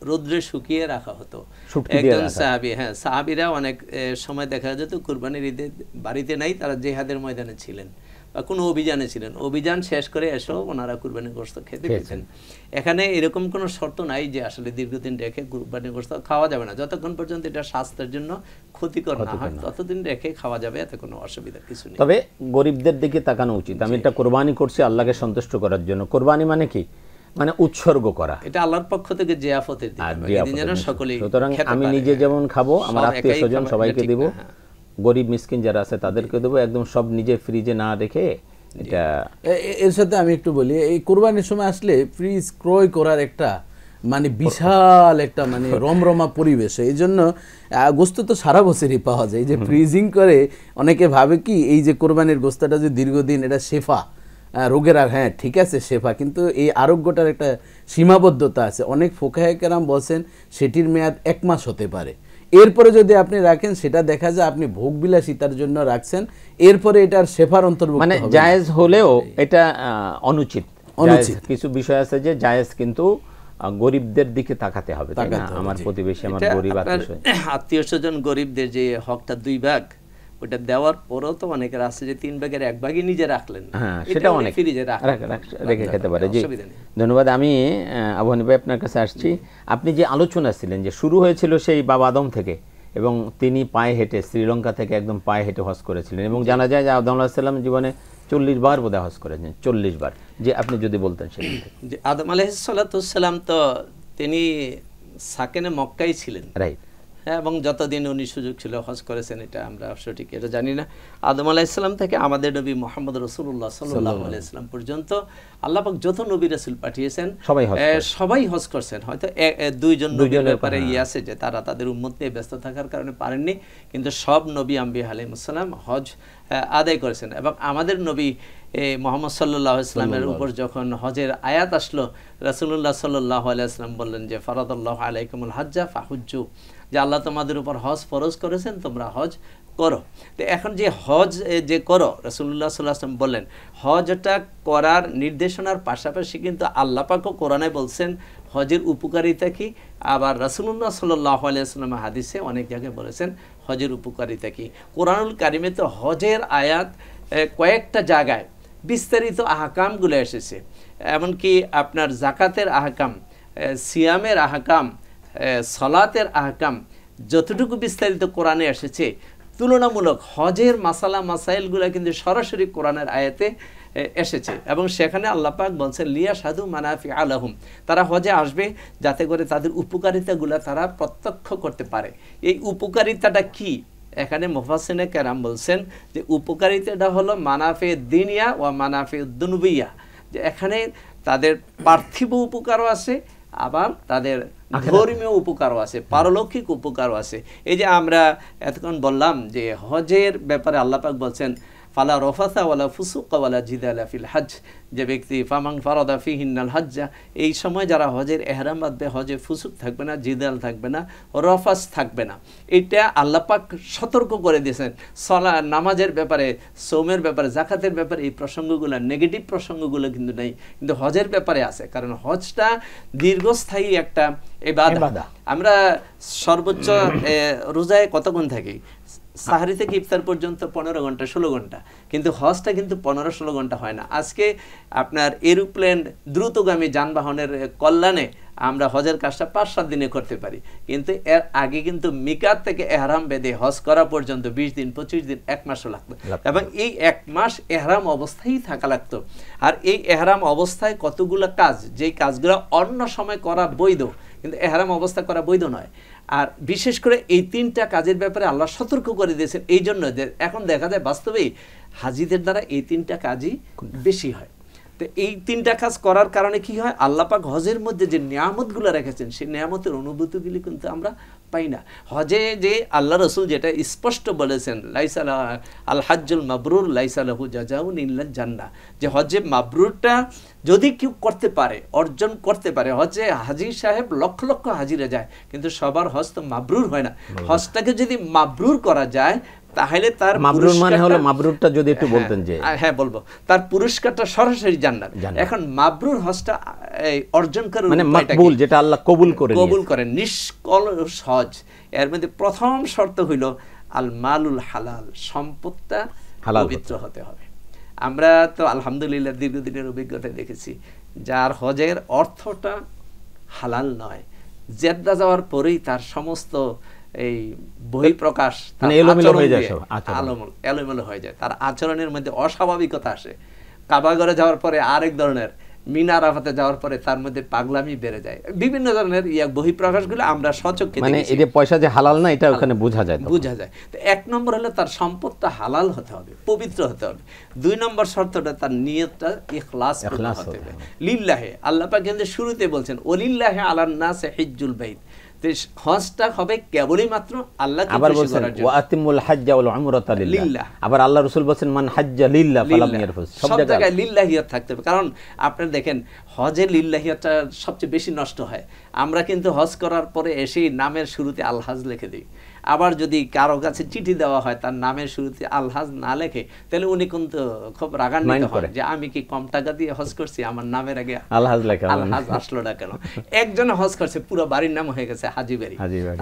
রোদ্রে শুকিয়ে রাখা হতো। একজন সাহাবী, হ্যাঁ সাহাবীরা অনেক সময় দেখা যেত কুরবানির ঈদে বাড়িতে নাই, তারা জিহাদের ময়দানে ছিলেন বা কোনো অভিযানে ছিলেন, অভিযান শেষ করে এসেও ওনারা কুরবানির গোশত খেতে পেতেন। এখানে এরকম কোনো শর্ত নাই যে আসলে দীর্ঘদিন রেখে কুরবানির গোশত খাওয়া যাবে না, যতক্ষণ পর্যন্ত এটা স্বাস্থ্যের জন্য ক্ষতিকর না হয় ততদিন রেখে খাওয়া যাবে, এতে কোনো অসুবিধার কিছু নেই। তবে গরিবদের দিকে তাকানো উচিত। আমি এটা কোরবানি করছি আল্লাহকে সন্তুষ্ট করার জন্য। কোরবানি মানে কি? মানে উৎসর্গ করা, এটা আল্লাহর পক্ষ থেকে জিয়াফতের দিন, সকলেই। সুতরাং আমি নিজে যেমন খাবো, আমার আত্মীয় স্বজন সবাইকে দেব, গরিব মিসকিন যারা আছে তাদেরকে দেবো, একদম সব নিজে ফ্রিজে না রেখে। এটা এর সাথে আমি একটু বলি, এই কোরবানির সময় আসলে ফ্রিজ ক্রয় করার একটা মানে বিশাল একটা মানে রমরমা পরিবেশ। এই জন্য গোস্ত তো সারা বছরই পাওয়া যায়, এই যে ফ্রিজিং করে অনেকে ভাবে কি এই যে কোরবানির গোস্তটা যে দীর্ঘদিন এটা শেফা রোগের, আর হ্যাঁ ঠিক আছে শেফা, কিন্তু এই আরোগ্যটার একটা সীমাবদ্ধতা আছে। অনেক ফোকাহে কেরাম বলছেন সেটির মেয়াদ 1 মাস হতে পারে, এরপরে যদি আপনি রাখেন সেটা দেখা যায় আপনি ভোগ বিলাসিতার জন্য রাখছেন, এরপরে এটার শেফার অন্তর্ভুক্ত মানে জায়েজ হলেও এটা অনুচিত। কিছু বিষয় আছে যে জায়েজ, কিন্তু গরিবদের দিকে তাকাতে হবে। আমার প্রতিবেশী, আমার গরিব আত্মীয় স্বজন, গরিবদের যে হকটা 2 ভাগ, ওটা দেওয়ার পরও তো অনেকের আছে যে 3 ভাগের 1 ভাগই নিজে রাখলেন, সেটা অনেক রেখে খেতে পারে। জি ধন্যবাদ। আমি আবু হানিফা আপনার কাছে আসছি। আপনি যে আলোচনা ছিলেন যে শুরু হয়েছিল সেই বাবা আদম থেকে, এবং তিনি পায়ে হেঁটে শ্রীলঙ্কা থেকে একদম পায়ে হেঁটে হজ করেছিলেন, এবং জানা যায় যে আদম আলাইহিস সালাম জীবনে 40 বার বোধহয় হজ করেছেন, 40 বার। যে আপনি যদি বলতেন সেটা। যে আদম আলাইহিস সালাম তো তিনি সাকেনে মক্কায় ছিলেন, রাইট, এবং যতদিন উনি সুযোগ ছিল হজ করেছেন, এটা আমরা সঠিক এটা জানি না। আদম আলাইহিস সালাম থেকে আমাদের নবী মুহাম্মদ রাসূলুল্লাহ সাল্লাল্লাহু আলাইহি ওয়াসাল্লাম পর্যন্ত আল্লাহ পাক যত নবী রাসূল পাঠিয়েছেন সবাই হজ করছেন। হয়তো 2 জন নবীর ব্যাপারে আছে যে তারা তাদের উম্মত নিয়ে ব্যস্ত থাকার কারণে পারেননি, কিন্তু সব নবী আম্বিয়া আলাইহিস সালাম হজ আদায় করেছেন। এবং আমাদের নবী মুহাম্মদ সাল্লাল্লাহু আলাইহি ওয়াসাল্লামের উপর যখন হজের আয়াত আসলো, রাসূলুল্লাহ সাল্লাল্লাহু আলাইহি ওয়াসাল্লাম বললেন যে ফারাদাল্লাহু আলাইকুমুল হাজ্জা ফাহুজ্জু, যে আল্লাহ তোমাদের উপর হজ ফরজ করেছেন, তোমরা হজ করো। তো এখন যে হজ যে করো, রাসূলুল্লাহ সাল্লাল্লাহু আলাইহি ওয়াসাল্লাম বললেন হজটা করার নির্দেশনার পাশাপাশি কিন্তু আল্লাহ পাকও কোরআনে বলছেন হজের উপকারিতা কি, আবার রাসূলুল্লাহ সাল্লাল্লাহু আলাইহি ওয়াসাল্লাম হাদিসে অনেক জায়গায় বলেছেন হজের উপকারিতা কি। কোরআনুল কারিমে তো হজের আয়াত কয়েকটা জায়গায় বিস্তারিত আহকামগুলো এসেছে, এমনকি আপনার জাকাতের আহকাম, সিয়ামের আহকাম, সলাতের আহকাম, যতটুকু বিস্তারিত কোরআনে এসেছে তুলনামূলক হজের মাসালা মাসাইলগুলো কিন্তু সরাসরি কোরআনের আয়াতে এসেছে। এবং সেখানে আল্লাহ পাক বলছেন লিয়াশহাদু মানাফি আলাহুম, তারা হজে আসবে যাতে করে তাদের উপকারিতাগুলো তারা প্রত্যক্ষ করতে পারে। এই উপকারিতাটা কি? এখানে মুফাসসিরিনে কেরাম বলছেন যে উপকারিতাটা হলো মানাফে দিনিয়া ওয়া মানাফে দুনবিয়া, যে এখানে তাদের পার্থিব উপকারও আছে, আবার তাদের ধর্মীয় উপকারও আছে, পারলৌকিক উপকারও আছে। এই যে আমরা এতক্ষণ বললাম যে হজের ব্যাপারে আল্লাহ পাক বলছেন ফালা রফাসা ওয়ালা ফুসুকা ওয়ালা জিদালা ফিল হজ, যে ব্যক্তি ফামাং ফারাদা ফিহিন্নাল হজ্জা, এই সময় যারা হজের ইহরাম বাঁধবে হজে ফুসুক থাকবে না, জিদাল থাকবে না, রফাস থাকবে না। এটা আল্লাহ পাক সতর্ক করে দিয়েছেন। নামাজের ব্যাপারে, সৌমের ব্যাপারে, জাকাতের ব্যাপারে এই প্রসঙ্গগুলো, নেগেটিভ প্রসঙ্গগুলো কিন্তু নেই, কিন্তু হজের ব্যাপারে আছে। কারণ হজটা দীর্ঘস্থায়ী একটা ইবাদত। আমরা সর্বোচ্চ রোজায় কতক্ষণ থাকি? সাহারি থেকে ইফতার পর্যন্ত 15 ঘন্টা 16 ঘন্টা, কিন্তু হজটা কিন্তু 15-16 ঘন্টা হয় না। আজকে আপনার এরোপ্লেন, দ্রুতগামী যানবাহনের কল্যাণে আমরা হজের কাজটা 5-7 দিনে করতে পারি, কিন্তু এর আগে কিন্তু মিকাত থেকে এহরাম বেঁধে হজ করা পর্যন্ত 20 দিন 25 দিন 1 মাসও লাগতো, এবং এই 1 মাস এহরাম অবস্থায় থাকা লাগতো। আর এই এহরাম অবস্থায় কতগুলো কাজ, যেই কাজগুলো অন্য সময় করা বৈধ, কিন্তু এহরাম অবস্থা করা বৈধ নয়। আর বিশেষ করে এই 3টা কাজের ব্যাপারে আল্লাহ সতর্ক করে দিয়েছেন। এই জন্য যে এখন দেখা যায় বাস্তবেই হাজিদের দ্বারা এই 3টা কাজই বেশি হয়। তো এই 3টা কাজ করার কারণে কি হয়, আল্লাহ পাক হজের মধ্যে যে নিয়ামতগুলো রেখেছেন সেই নিয়ামতের অনুভূতিগুলি কিন্তু আমরা পাই না। হজে যে আল্লাহ রসুল যেটা স্পষ্ট বলেছেন, লাইসা আল হাজ্জুল মাবরুর লাইসা লাহু জাযাউন ইল্লা জান্নাহ, যে হজে মাবরুরটা যদি কেউ করতে পারে, অর্জন করতে পারে, হজে হাজি সাহেব লক্ষ লক্ষ হাজিরা যায়, কিন্তু সবার হজ তো মাবরুর হয় না। হজটাকে যদি মাবরুর করা যায় তাহলে তার মাবরুর মানে হলো, মাবরুরটা যদি একটু বলতেন। যে হ্যাঁ বলবো, তার পুরস্কারটা সরাসরি জান্নাত। এখন মাবরুর হজটা অর্জন করার মানে মাকবুল, যেটা আল্লাহ কবুল করেন, নিষ্কলুষ হজ। এর মধ্যে প্রথম শর্ত হইল আল মালুল হালাল, সম্পদটা পবিত্র হতে হবে। আমরা তো আলহামদুলিল্লাহ দীর্ঘদিনের অভিজ্ঞতা দেখেছি, যার হজের অর্থটা হালাল নয়, জেদ্দা যাওয়ার পরেই তার সমস্ত এই বহিঃপ্রকাশ এলোমেলো হয়ে যায়, তার আচরণের মধ্যে অস্বাভাবিকতা আসে। কাবাগরে যাওয়ার পরে আরেক ধরনের, মিনা আরাফাতে যাওয়ার পরে তার মধ্যে পাগলামি বেড়ে যায়, বিভিন্ন ধরনের বহিঃপ্রকাশগুলো আমরা সচক্ষে মানে এই যে পয়সা যে হালাল না, এটা ওখানে বোঝা যায়। তো এক নম্বর হলো তার সম্পদটা হালাল হতে হবে, পবিত্র হতে হবে। 2 নম্বর শর্তটা তার নিয়তটা ইখলাস হতে হবে, লিল্লাহে। আল্লাহ পাক কিন্তু শুরুতে বলছেন ওলিল্লাহি আলান নাসি হিজ্জুল বাইত, হজটা হবে কেবলই মাত্র আল্লাহকে খুশি করার জন্য। ওয়া আতিমুল হাজ্জা ওয়াল উমরাতা লিল্লাহ। আবার আল্লাহ রাসূল বলেন মান হাজ্জা লিল্লাহ ফালাম ইয়ারফুস। সব জায়গায় লিল্লাহিয়াত থাকতে হবে। কারণ আপনারা দেখেন হজে লিল্লাহিয়াতটা সবচেয়ে বেশি নষ্ট হয়। আমরা কিন্তু হজ করার পরে এসেই নামের শুরুতে আলহাজ লিখে দিই। আবার যদি কারো কাছে চিঠি দেওয়া হয় তার নামের শুরুতে আলহাজ না লেখে, তাহলে উনি কিন্তু খুব রাগান্বিত হয় যে আমি কি কম টাকা দিয়ে হজ করছি, আমার নামের আগে আলহাজ আসলো না কেন। একজন হজ করছে, পুরো বাড়ির নাম হয়ে গেছে হাজি বাড়ি।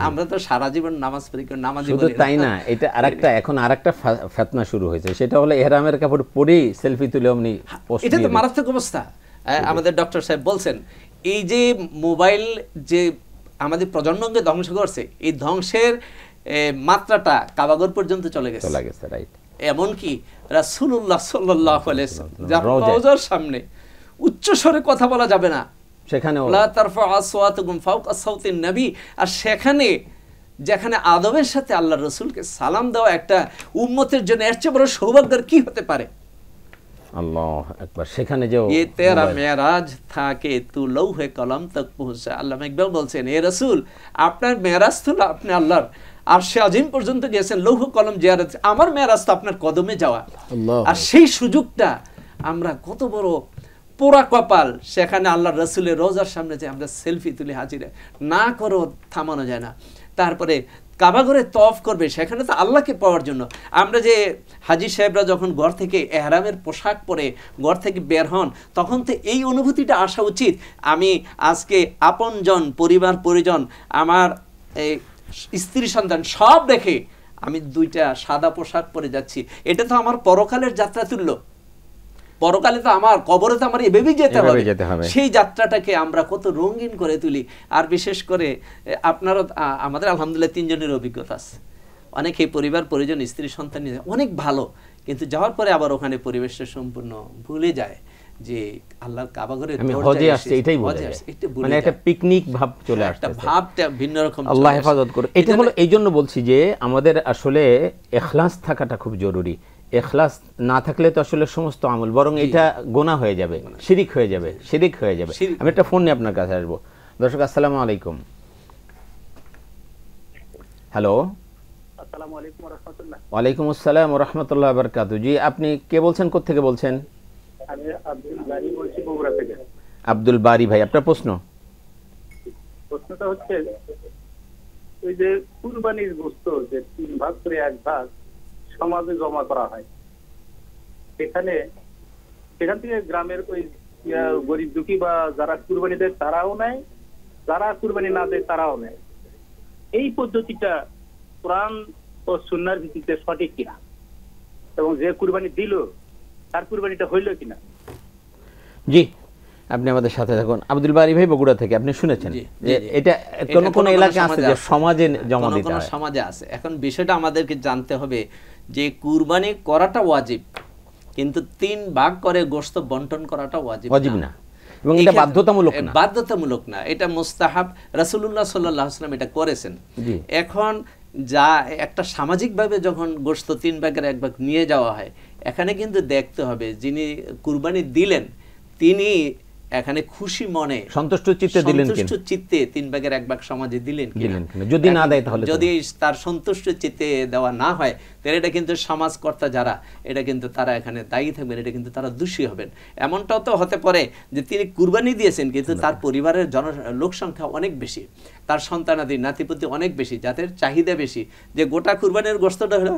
আমরা তো সারা জীবন নামাজ পড়ি, নামাজি বলি। তাই না, এটা আরেকটা, এখন আরেকটা ফিতনা শুরু হয়েছে, সেটা হলো ইহরামের কাপড় পরেই সেলফি তুলে অমনি পোস্ট। এটা তো মারাত্মক অবস্থা। আমাদের ডক্টর সাহেব বলছেন এই যে মোবাইল যে আমাদের প্রজন্মকে ধ্বংস করছে, এই ধ্বংসের মাত্রাটা কাবাগর পর্যন্ত চলে গেছে। রাইট। এমনকি রাসূলুল্লাহ সাল্লাল্লাহু আলাইহি ওয়াসাল্লাম রওজার সামনে উচ্চ স্বরে কথা বলা যাবে না, সেখানে লা তারফাউ আসওয়াতুকুম ফাওকা সাওতিন নবী। আর সেখানে যেখানে আদবের সাথে আল্লাহর রাসূলকে সালাম দেওয়া একটা উম্মতের জন্য এর চেয়ে বড় সৌভাগ্যের কি হতে পারে? আল্লাহ আকবার। সেখানে যে ये तेरा मेराज था कि तू लौहे कलम तक पहुंचा। আল্লামা ইকবাল বলছেন, হে রাসূল, আপনার মেরাজ তো আপনি আল্লাহর আরশে আজিম পর্যন্ত গিয়েছেন, লৌহ কলম জিয়ারত। আমার মেরাজ তো আপনার কদমে যাওয়া। আর সেই সুযোগটা আমরা কত বড় পোড়া কপাল, সেখানে আল্লাহর রাসূলের রওজার সামনে যে আমরা সেলফি তুলে হাজিরা না করো, থামানো যায় না। তারপরে কাবাগরে তওয়াফ করবে, সেখানে তো আল্লাহকে পাওয়ার জন্য। আমরা যে হাজি সাহেবরা যখন ঘর থেকে ইহরামের পোশাক পরে ঘর থেকে বের হন, তখন তো এই অনুভূতিটা আসা উচিত, আমি আজকে আপনজন, পরিবার পরিজন, আমার এই স্ত্রী সন্তান সব রেখে আমি 2টা সাদা পোশাক পরে যাচ্ছি। এটা তো আমার পরকালের যাত্রা তুল্য। পরকালে তো আমার কবরে তো আমার এভাবেই যেতে হবে। সেই যাত্রাটাকে আমরা কত রঙিন করে তুলি। আর বিশেষ করে আপনারা, আমাদের আলহামদুলিল্লাহ 3 জনের অভিজ্ঞতা আছে। অনেকে পরিবার পরিজন, স্ত্রী সন্তান নিয়ে অনেক ভালো, কিন্তু যাওয়ার পরে আবার ওখানে পরিবেশটা সম্পূর্ণ ভুলে যায় যে আল্লাহর কাবাগরে আমি হজে আসছি, এটাই বলে যায়। মানে একটা পিকনিক ভাব চলে আসে, একটা ভাবটা ভিন্ন রকম। আল্লাহ হেফাজত করে। এটা হলো এই জন্য বলছি যে আমাদের আসলে ইখলাস থাকাটা খুব জরুরি। ইখলাস না থাকলে তো আসলে সমস্ত আমল বরং এটা গোনা হয়ে যাবে, শিরিক হয়ে যাবে। আমি একটা ফোন নিয়ে আপনার কাছে আসবো। দর্শক আসসালামু আলাইকুম। হ্যালো, আসসালামু আলাইকুম ওয়া রাহমাতুল্লাহ। ওয়ালাইকুম আসসালাম ওয়া রাহমাতুল্লাহি ওয়া বারাকাতুহু। জি, আপনি কে বলছেন, কোথা থেকে বলছেন? আমি আব্দুল বারী বলছি, বগুড়া থেকে। আব্দুল বারী ভাই, আপনার প্রশ্নটা হচ্ছে ওই যে কুরবানির গোশত যে 3 ভাগ করে 1 ভাগ সমাজে জমা করা হয়, সেখান থেকে গ্রামের ওই গরিব দুঃখী বা যারা কুরবানি দেয় তারাও নেয়, যারা কুরবানি না দেয় তারাও নেয়। এই পদ্ধতিটা কোরআন ও সুন্নাহর ভিত্তিতে সঠিক কিনা, এবং যে কুরবানি দিল তার কুরবানিটা হইল কিনা? জি, আপনি আমাদের সাথে থাকুন। আব্দুল বারী ভাই বগুড়া থেকে, আপনি শুনেছেন যে এটা কোন এলাকা আছে যে সমাজে জমা দিতে হয়, সমাজে আছে। এখন বিষয়টা আমাদেরকে জানতে হবে যে কুরবানি করাটা ওয়াজিব, কিন্তু 3 ভাগ করে গোশত বন্টন করাটা ওয়াজিব না, এবং এটা বাধ্যতামূলক না, এটা মুস্তাহাব। রাসূলুল্লাহ সাল্লাল্লাহু আলাইহি ওয়াসাল্লাম এটা করেছেন। এখন যা একটা সামাজিকভাবে যখন গোশত 3 ভাগের 1 ভাগ নিয়ে যাওয়া হয়, এখানে কিন্তু দেখতে হবে যিনি কুরবানি দিলেন তিনি এখানে খুশি মনে সন্তুষ্ট চিত্তে দিলেন, সন্তুষ্ট চিত্তে 3 ভাগের 1 ভাগ সমাজে দিলেন কিনা? যদি না দেয় তাহলে, যদি তার সন্তুষ্ট চিত্তে দেওয়া না হয়, তাহলে এটা কিন্তু সমাজকর্তা যারা, এটা কিন্তু তারা এখানে দায়ী থাকবেন, এটা কিন্তু তারা দোষী হবেন। এমনটাও তো হতে পারে যে তিনি কুরবানি দিয়েছেন, কিন্তু তার পরিবারের লোক সংখ্যা অনেক বেশি, তার সন্তানাদি নাতিপুতি অনেক বেশি, যাদের চাহিদা বেশি, যে গোটা কুরবানির গোশতটা হলে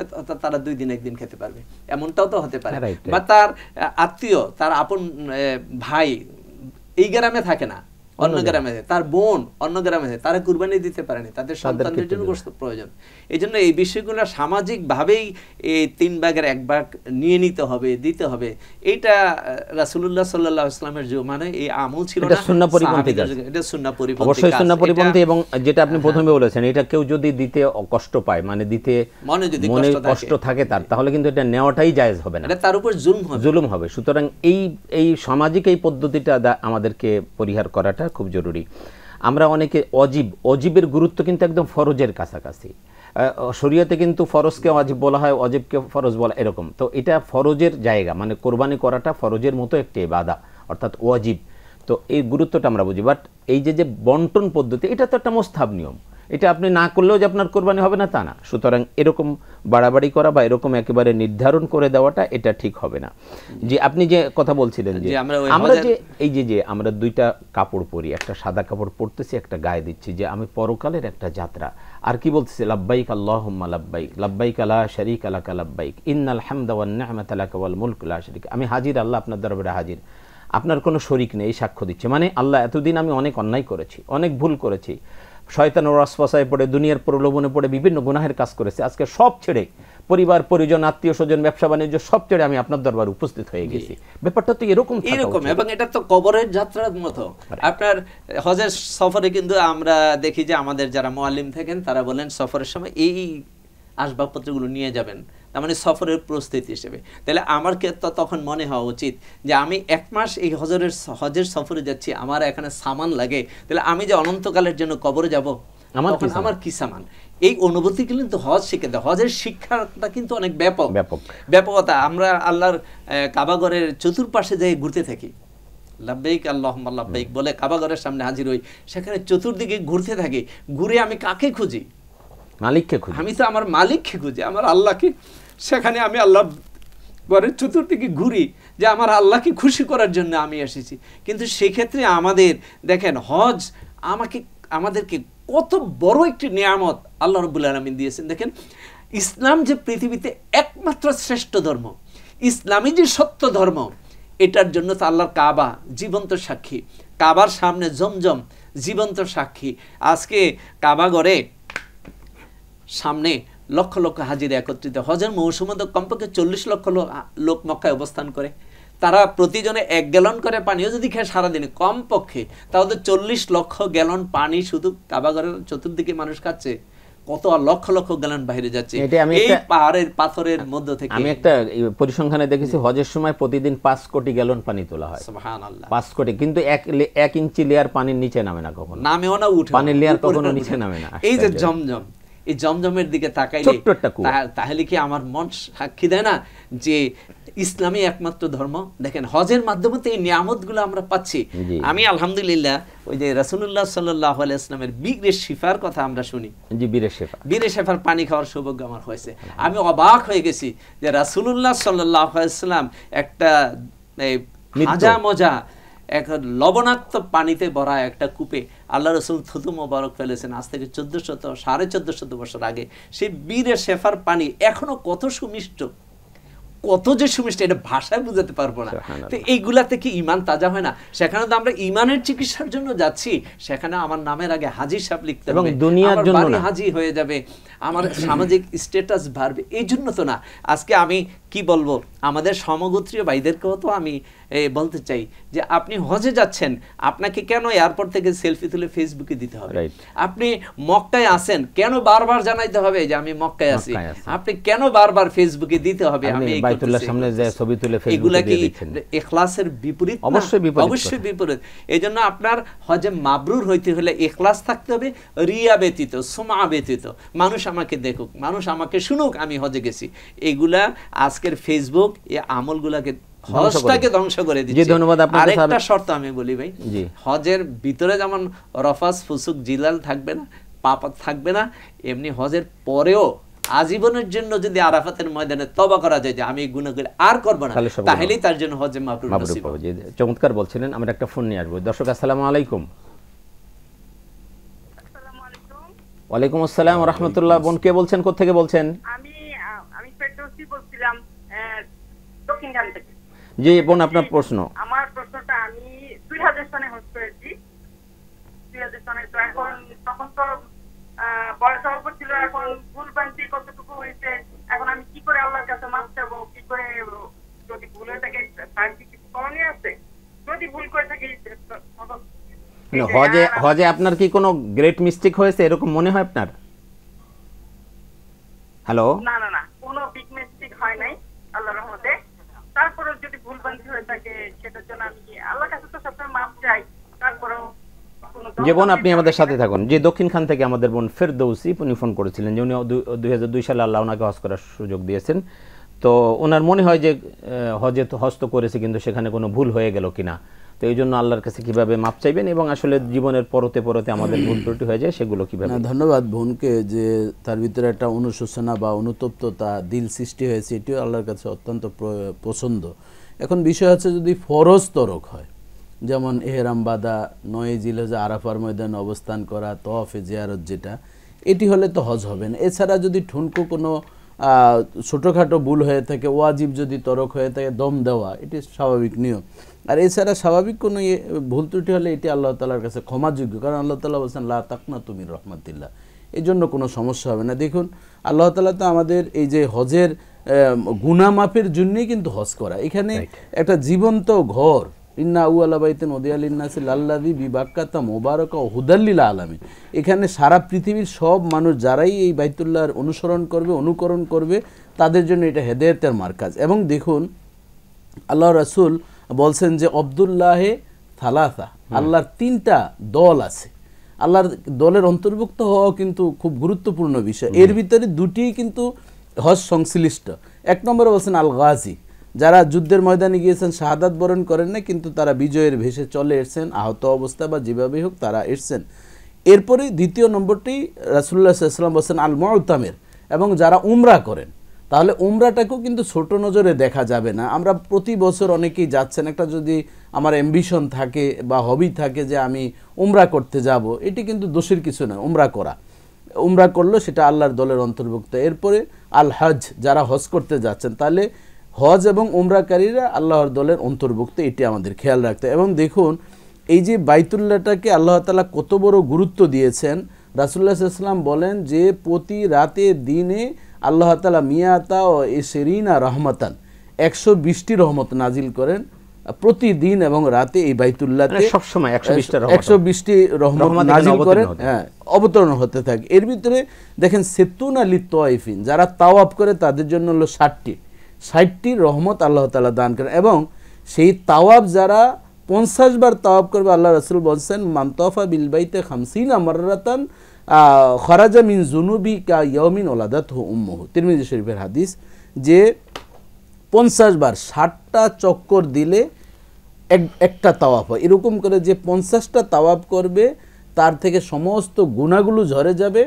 তারা 2 দিন 1 দিন খেতে পারবে, এমনটাও তো হতে পারে। বা তার আত্মীয়, তার আপন ভাই এই গ্রামে থাকে না, অন্য গ্রামে, তার বোন অন্য গ্রামে, তারা কুরবানি দিতে পারেনি, তাদের সন্তানদের জন্য গোশত প্রয়োজন। এই জন্য এই বিষয়গুলো সামাজিকভাবেই এই 3 ভাগের 1 ভাগ নিয়ে নিতে হবে, দিতে হবে। এইটা রাসূলুল্লাহ সাল্লাল্লাহু আলাইহি ওয়াসাল্লামের মানে এই আমল ছিল না, এটা সুন্নাহ পরিপন্থী কাজ, এটা সুন্নাহ পরিপন্থী, অবশ্যই সুন্নাহ পরিপন্থী। এবং যেটা আপনি প্রথমে বলেছেন, এটা কেউ যদি দিতে কষ্ট পায়, মানে দিতে মনে কষ্ট থাকে তার, তাহলে কিন্তু এটা নেওয়াটাই জায়েজ হবে না, এটা তার উপর জুলুম হবে। সুতরাং এই সামাজিক এই পদ্ধতিটা আমাদেরকে পরিহার করাটা খুব জরুরি। আমরা অনেকে অজিবের গুরুত্ব কিন্তু একদম ফরজের কাছাকাছি। শরীয়তে কিন্তু ফরজকে ওয়াজিব বলা হয়, ওয়াজিবকে ফরজ বলা, এরকম। তো এটা ফরজের জায়গা, মানে কোরবানি করাটা ফরজের মতো একটি ইবাদত, অর্থাৎ ওয়াজিব। তো এই গুরুত্বটা আমরা বুঝি। বাট এই যে বন্টন পদ্ধতি, এটা তো একটা মুস্তাহাব নিয়ম, এটা আপনি না করলেও যে আপনার কোরবানি হবে না তা না। সুতরাং এরকম বাড়াবাড়ি করা বা এরকম একেবারে নির্ধারণ করে দেওয়াটা এটা ঠিক হবে না। যে আপনি যে কথা বলছিলেন যে আমরা যে এই যে আমরা 2টা কাপড় পরি, একটা সাদা কাপড় পরতেছি, একটা গায়ে দিচ্ছি, যে আমি পরকালের একটা যাত্রা। আর কি বলতেছি? লাব্বাইক আল্লাহুম্মা লাব্বাইক, লাব্বাইক লা শারীকা লাকা লাব্বাইক, ইন্নাল হামদা ওয়ান নি'মাতা লাকা ওয়াল মুলকু লা শারীকা। আমি হাজির, আল্লাহ আপনার দরবারে হাজির, আপনার কোনো শরীক নেই, সাক্ষ্য দিচ্ছে। মানে আল্লাহ, এতদিন আমি অনেক অন্যায় করেছি, অনেক ভুল করেছি, শয়তানের ওয়াসওয়াসায় পড়ে, দুনিয়ার প্রলোভনে পড়ে বিভিন্ন গুনাহের কাজ করেছে। আজকে সব ছেড়ে, পরিবার পরিজন, আত্মীয় স্বজন, ব্যবসা বাণিজ্য সব ছেড়ে আমি আপনার দরবারে উপস্থিত হয়ে গেছি। ব্যাপারটা তো এরকম। এবং এটা তো কবরের যাত্রার মতো। আপনার হজের সফরে কিন্তু আমরা দেখি যে আমাদের যারা মুআল্লিম থাকেন তারা বলেন সফরের সময় এই আসবাবপত্রগুলো নিয়ে যাবেন, তার মানে সফরের প্রস্তুতি হিসেবে। তাহলে আমার তো তখন মনে হওয়া উচিত যে আমি 1 মাস এই হজের সফরে যাচ্ছি, আমার এখানে সামান লাগে, তাহলে আমি যে অনন্তকালের জন্য কবরে যাব, আমার কি সামান? এই অনুভূতি কিন্তু হজ শিখে দেয়। হজের শিক্ষাটা কিন্তু অনেক ব্যাপকতা। আমরা আল্লাহর কাবাঘরের চতুর্পাশে যাই ঘুরতে থাকি, লাব্বাইক আল্লাহুম্মা লাব্বাইক বলে কাবাঘরের সামনে হাজির হই, সেখানে চতুর্দিকে ঘুরতে থাকি। ঘুরে আমি কাকে খুঁজি? মালিককে খুঁজি। আমি তো আমার মালিককে খুঁজি, আমার আল্লাহকে। সেখানে আমি আল্লাহ ঘরের চতুর্দিকে ঘুরি যে আমার আল্লাহকে খুশি করার জন্য আমি এসেছি। কিন্তু সেক্ষেত্রে আমাদের দেখেন, হজ আমাদেরকে কত বড় একটি নিয়ামত আল্লাহ রাব্বুল আলামিন দিয়েছেন। দেখেন, ইসলাম যে পৃথিবীতে একমাত্র শ্রেষ্ঠ ধর্ম, ইসলামই যে সত্য ধর্ম, এটার জন্য তো আল্লাহর কাবা জীবন্ত সাক্ষী, কাবার সামনে জমজম জীবন্ত সাক্ষী। আজকে কাবাঘরে সামনে লক্ষ লক্ষ হাজিরা একত্রিত। হজের মৌসুমে তো কমপক্ষে 40 লক্ষ লোক মক্কায় অবস্থান করে। তারা প্রতিজনে 1 গ্যালন করে পানিও যদি খায় সারাদিনে, কমপক্ষে তাহলে 40 লক্ষ গ্যালন পানি শুধু কাবাঘরের চতুর্দিকে মানুষ খাচ্ছে। কত লক্ষ লক্ষ গ্যালন বাইরে যাচ্ছে এই পাহাড়ের পাথরের মধ্য থেকে। আমি একটা পরিসংখ্যানে দেখেছি, হজের সময় প্রতিদিন 5 কোটি গ্যালন পানি তোলা হয়। সুবহানাল্লাহ, 5 কোটি। কিন্তু 1 ইঞ্চি লেয়ার পানির নিচে নামে না, কখনো নামেও না, উঠে পানির লেয়ার কখনো নিচে নামে না। এই যে জমজম, এই জমজমের দিকে তাকাইলে তাহলে কি আমার মন সাক্ষী দেয় না যে ইসলামই একমাত্র ধর্ম? দেখেন, হজের মাধ্যমে তো এই নিয়ামতগুলো আমরা পাচ্ছি। আমি আলহামদুলিল্লাহ ওই যে রাসূলুল্লাহ সাল্লাল্লাহু আলাইহি ওয়াসাল্লামের বীরে শিফার কথা আমরা শুনি, জি, বীরে শিফার পানি খাওয়ার সৌভাগ্য আমার হয়েছে। আমি অবাক হয়ে গেছি যে রাসূলুল্লাহ সাল্লাল্লাহু আলাইহি ওয়াসাল্লাম একটা মজা মজা এক লবণাক্ত পানিতে ভরা একটা কূপে আল্লাহ রাসূল থুতু মোবারক ফেলেছেন আজ থেকে 1400 বছর আগে। সেই বীরে শেফার পানি এখনো কত সুমিষ্ট, কত যে সুমিষ্ট, এটা ভাষায় বুঝাতে পারবো না। তো এইগুলাতে কি ইমান তাজা হয় না? সেখানে তো আমরা ইমানের চিকিৎসার জন্য যাচ্ছি, সেখানে আমার নামের আগে হাজী সাহেব লিখতে হবে, দুনিয়ার জন্য না, হাজী হয়ে যাবে, আমার সামাজিক স্ট্যাটাস বাড়বে, এই জন্য তো না। আজকে আমি কি বলবো, আমাদের সমগোত্রীয় ভাইদেরকেও তো আমি বলতে চাই যে আপনি হজে যাচ্ছেন, আপনাকে কেন এয়ারপোর্ট থেকে সেলফি তুলে ফেসবুকে দিতে হবে? আপনি মক্কায় আছেন, কেন বারবার জানাইতে হবে যে আমি মক্কায় আছি? আপনি কেন বারবার ফেসবুকে দিতে হবে আমি বাইতুল্লাহর সামনে যে ছবি তুলে ফেসবুকে দিয়ে দিচ্ছেন? ইখলাসের বিপরীত, অবশ্যই বিপরীত। এইজন্য আপনার হজে মাবরুর হইতে হলে ইখলাস থাকতে হবে, রিয়া ব্যতীত, সুমআ ব্যতীত। মানুষ আমাকে দেখুক, মানুষ আমাকে শুনুক আমি হজে গেছি, এগুলা আজকের ফেসবুক এই আমলগুলাকে হজটাকে ধ্বংস করে জি, দিচ্ছে। ধন্যবাদ আপনাকে। আরেকটা শর্ত আমি বলি ভাই, জি। হজের ভিতরে যেমন রফাস ফুসুক জিলাল থাকবে না, পাপ থাকবে না, এমনি হজের পরেও আজীবনের জন্য যদি আরাফাতের ময়দানে তওবা করা যায় যে আমি এই গুনাহগুলো আর করব না, তাহলে সব তাহলেই তার জন্য হজে মাবরুর মাবরুর নসিব পাবে। হবে। জি, চমৎকার বলছিলেন। আমরা একটা ফোন নিয়ে আসবো। দর্শক আসসালামু আলাইকুম। ওয়ালাইকুম আসসালাম ওয়া রাহমাতুল্লাহ। বোন কে বলছেন, কোত্থেকে বলছেন? আমি ফেরদৌসী বলছিলাম দক্ষিণখান থেকে। জি বোন, আপনার প্রশ্ন। আমার প্রশ্নটা, আমি 2000 সনে হজ করেছি। 2000 সনে তো এখন তখন তো বয়স অল্প ছিল, এখন ভুল ভ্রান্তি কতটুকু হয়েছে, এখন আমি কি করে আল্লাহর কাছে মাফ চাবো, কি করে, যদি ভুল হয়ে থাকে তার কি কিছু করণীয় আছে? যদি ভুল করে থাকি হজে আপনার কি কোনো গ্রেট মিস্টেক হয়েছে এরকম মনে হয় আপনার? হ্যালো। না না না, কোনো বিগ মিস্টেক হয় নাই আল্লাহর রহমতে। তারপরে যদি ভুল ভ্রান্তি হয়ে থাকে সেটার জন্য আমি আল্লাহর কাছে তো সবসময় মাফ চাই। তারপরেও যে বোন আপনি আমাদের সাথে থাকুন। যে দক্ষিণখান থেকে আমাদের বোন ফেরদৌসী, উনি ফোন করেছিলেন যে উনি 2002 সালে আল্লাহ ওনাকে হজ করার সুযোগ দিয়েছেন। তো ওনার মনে হয় যে হজ তো করেছে, কিন্তু সেখানে কোনো ভুল হয়ে গেল কিনা, তো এই জন্য আল্লাহর কাছে কিভাবে মাপ চাইবেন এবং আসলে জীবনের পরতে পরতে আমাদের ভুল ত্রুটি হয়ে যায় সেগুলো কিভাবে। ধন্যবাদ বোনকে, যে তার ভিতরে একটা অনুশোচনা বা অনুতপ্ততা দিল সৃষ্টি হয়েছে, এটিও আল্লাহর কাছে অত্যন্ত পছন্দ। এখন বিষয় হচ্ছে যদি ফরজ তরক হয়, যেমন এহরাম বাঁধা, 9 জিলহজ আরাফার ময়দানে অবস্থান করা, তওয়াফে জিয়ারত, যেটা এটি হলে তো হজ হবে না। এছাড়া যদি ঠুনকো কোনো ছোটোখাটো ভুল হয়ে থাকে, ওয়াজিব যদি তরক হয়ে থাকে, দম দেওয়া, এটি স্বাভাবিক নিয়ম। আর এছাড়া স্বাভাবিক কোনো ভুল ত্রুটি হলে এটি আল্লাহ তাআলার কাছে ক্ষমাযোগ্য, কারণ আল্লাহ তাআলা বলছেন লা তাকনাতু মির রাহমাতিল্লাহ, এই জন্য কোনো সমস্যা হবে না। দেখুন আল্লাহ তাআলা তো আমাদের এই যে হজের গুনাহ মাফের জন্যই কিন্তু হজ করা। এখানে একটা জীবন্ত ঘর, ইন্না আউয়ালা বাইতিন উদিয়া লিন্নাসি লাল্লাযী বিবাক্কাতা মুবারাকা ওয়া হুদাল লিল আলামিন, এখানে সারা পৃথিবীর সব মানুষ যারাই এই বাইতুল্লাহর অনুসরণ করবে, অনুকরণ করবে, তাদের জন্য এটা হেদায়েতের মার্কাজ। এবং দেখুন আল্লাহ রাসূল বলছেন যে আব্দুল্লাহে থালাসা, আল্লাহর 3টা দল আছে। আল্লাহর দলের অন্তর্ভুক্ত হওয়া কিন্তু খুব গুরুত্বপূর্ণ বিষয়। এর ভিতরে 2টিই কিন্তু হজ সংশ্লিষ্ট। 1 নম্বরে বলছেন আল গাজী, যারা যুদ্ধের ময়দানে গিয়েছেন, শাহাদাত বরণ করেন না, কিন্তু তারা বিজয়ের ভেসে চলে এসেছেন, আহত অবস্থা বা যেভাবেই হোক তারা এসেছেন। এরপরে 2য় নম্বরটি রাসূলুল্লাহ সাল্লাল্লাহু আলাইহি ওয়াসাল্লাম বলছেন আল মুতামির, এবং যারা উমরা করেন। তাহলে উমরাটাকেও কিন্তু ছোট নজরে দেখা যাবে না। আমরা প্রতি বছর অনেকেই যাচ্ছেন, একটা যদি আমার অ্যাম্বিশন থাকে বা হবি থাকে যে আমি উমরা করতে যাব, এটি কিন্তু দোষের কিছু না। উমরা করলো সেটা আল্লাহর দলের অন্তর্ভুক্ত। এরপরে আল হজ, যারা হজ করতে যাচ্ছেন, তাহলে হজ এবং উমরাকারীরা আল্লাহর দলের অন্তর্ভুক্ত, এটি আমাদের খেয়াল রাখতে। এবং দেখুন এই যে বাইতুল্লাহটাকে আল্লাহ তাআলা কত বড় গুরুত্ব দিয়েছেন। রাসূলুল্লাহ সাল্লাল্লাহু আলাইহি ওয়াসাল্লাম বলেন যে প্রতি রাতে দিনে আল্লাহ তাআলা মিয়াতা ও এশরিনা রহমাতান, 120টি রহমত নাজিল করেন প্রতিদিন এবং রাতে এই বাইতুল্লাহতে। সব সময় 120টি রহমত নাজিল করেন, অবতরণ হতে থাকে। এর ভিতরে দেখেন সেতুনা লিত-তাওয়াইফিন, যারা তাওয়াফ করে তাদের জন্য হলো 60টি রহমত আল্লাহ তাআলা দান করেন। এবং সেই তাওয়াফ যারা 50 বার তাওয়াফ করবে, আল্লাহ রাসূল বলছেন মান তাওয়াফা বিল বাইতে 50 মাররাতান খরাজা মিন যুনুবি কা ইয়াউমিন ওয়ালাদাতহু উম্মুহু, তিরমিজি শরীফের হাদিস, যে 50 বার 60টা চক্কর দিলে একটা তাওয়াফ হয়। এরকম করে যে 50টা তাওয়াফ করবে তার থেকে সমস্ত গুনাহগুলো ঝরে যাবে।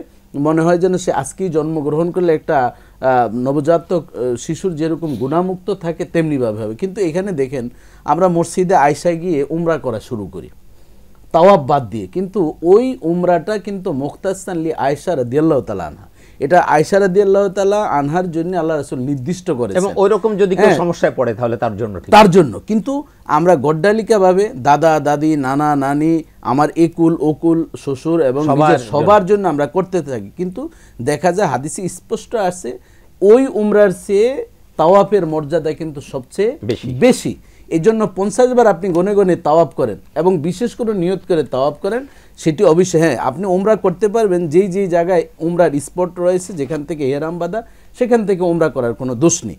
মনে হয় যেন সে আজকেই জন্মগ্রহণ করলে একটা নবজাতক শিশুর যেরকম গুনাহমুক্ত থাকে তেমনিভাবে হবে। কিন্তু এখানে দেখেন আমরা মসজিদে আয়েশায় গিয়ে উমরা করা শুরু করি তাওয়াফ বাদ দিয়ে, কিন্তু ওই উমরাটা কিন্তু মুখতাসান লি আয়েশা রাদিয়াল্লাহু তাআলা আনহা, এটা আয়েশা রাদিয়াল্লাহু তাআলা আনহার জন্য আল্লাহ রাসূল নির্দিষ্ট করেছেন। এবং ওইরকম যদি কেউ সমস্যায় পড়ে তাহলে তার জন্য কিন্তু আমরা গড্ডালিকাভাবে দাদা দাদি, নানা নানি, আমার একুল ওকুল শ্বশুর এবং সবার জন্য আমরা করতে থাকি। কিন্তু দেখা যায় হাদিসে স্পষ্ট আছে ওই উমরার চেয়ে তাওয়াফের মর্যাদা কিন্তু সবচেয়ে বেশি। এই জন্য 50 বার আপনি গনে গনে তাওয়াফ করেন এবং বিশেষ করে নিয়ত করে তাওয়াফ করেন, সেটি অবশ্যই আপনি উমরা করতে পারবেন যেই জায়গায় উমরার স্পট রয়েছে, যেখান থেকে ইহরাম বাঁধা, সেখান থেকে উমরা করার কোনো দোষ নেই।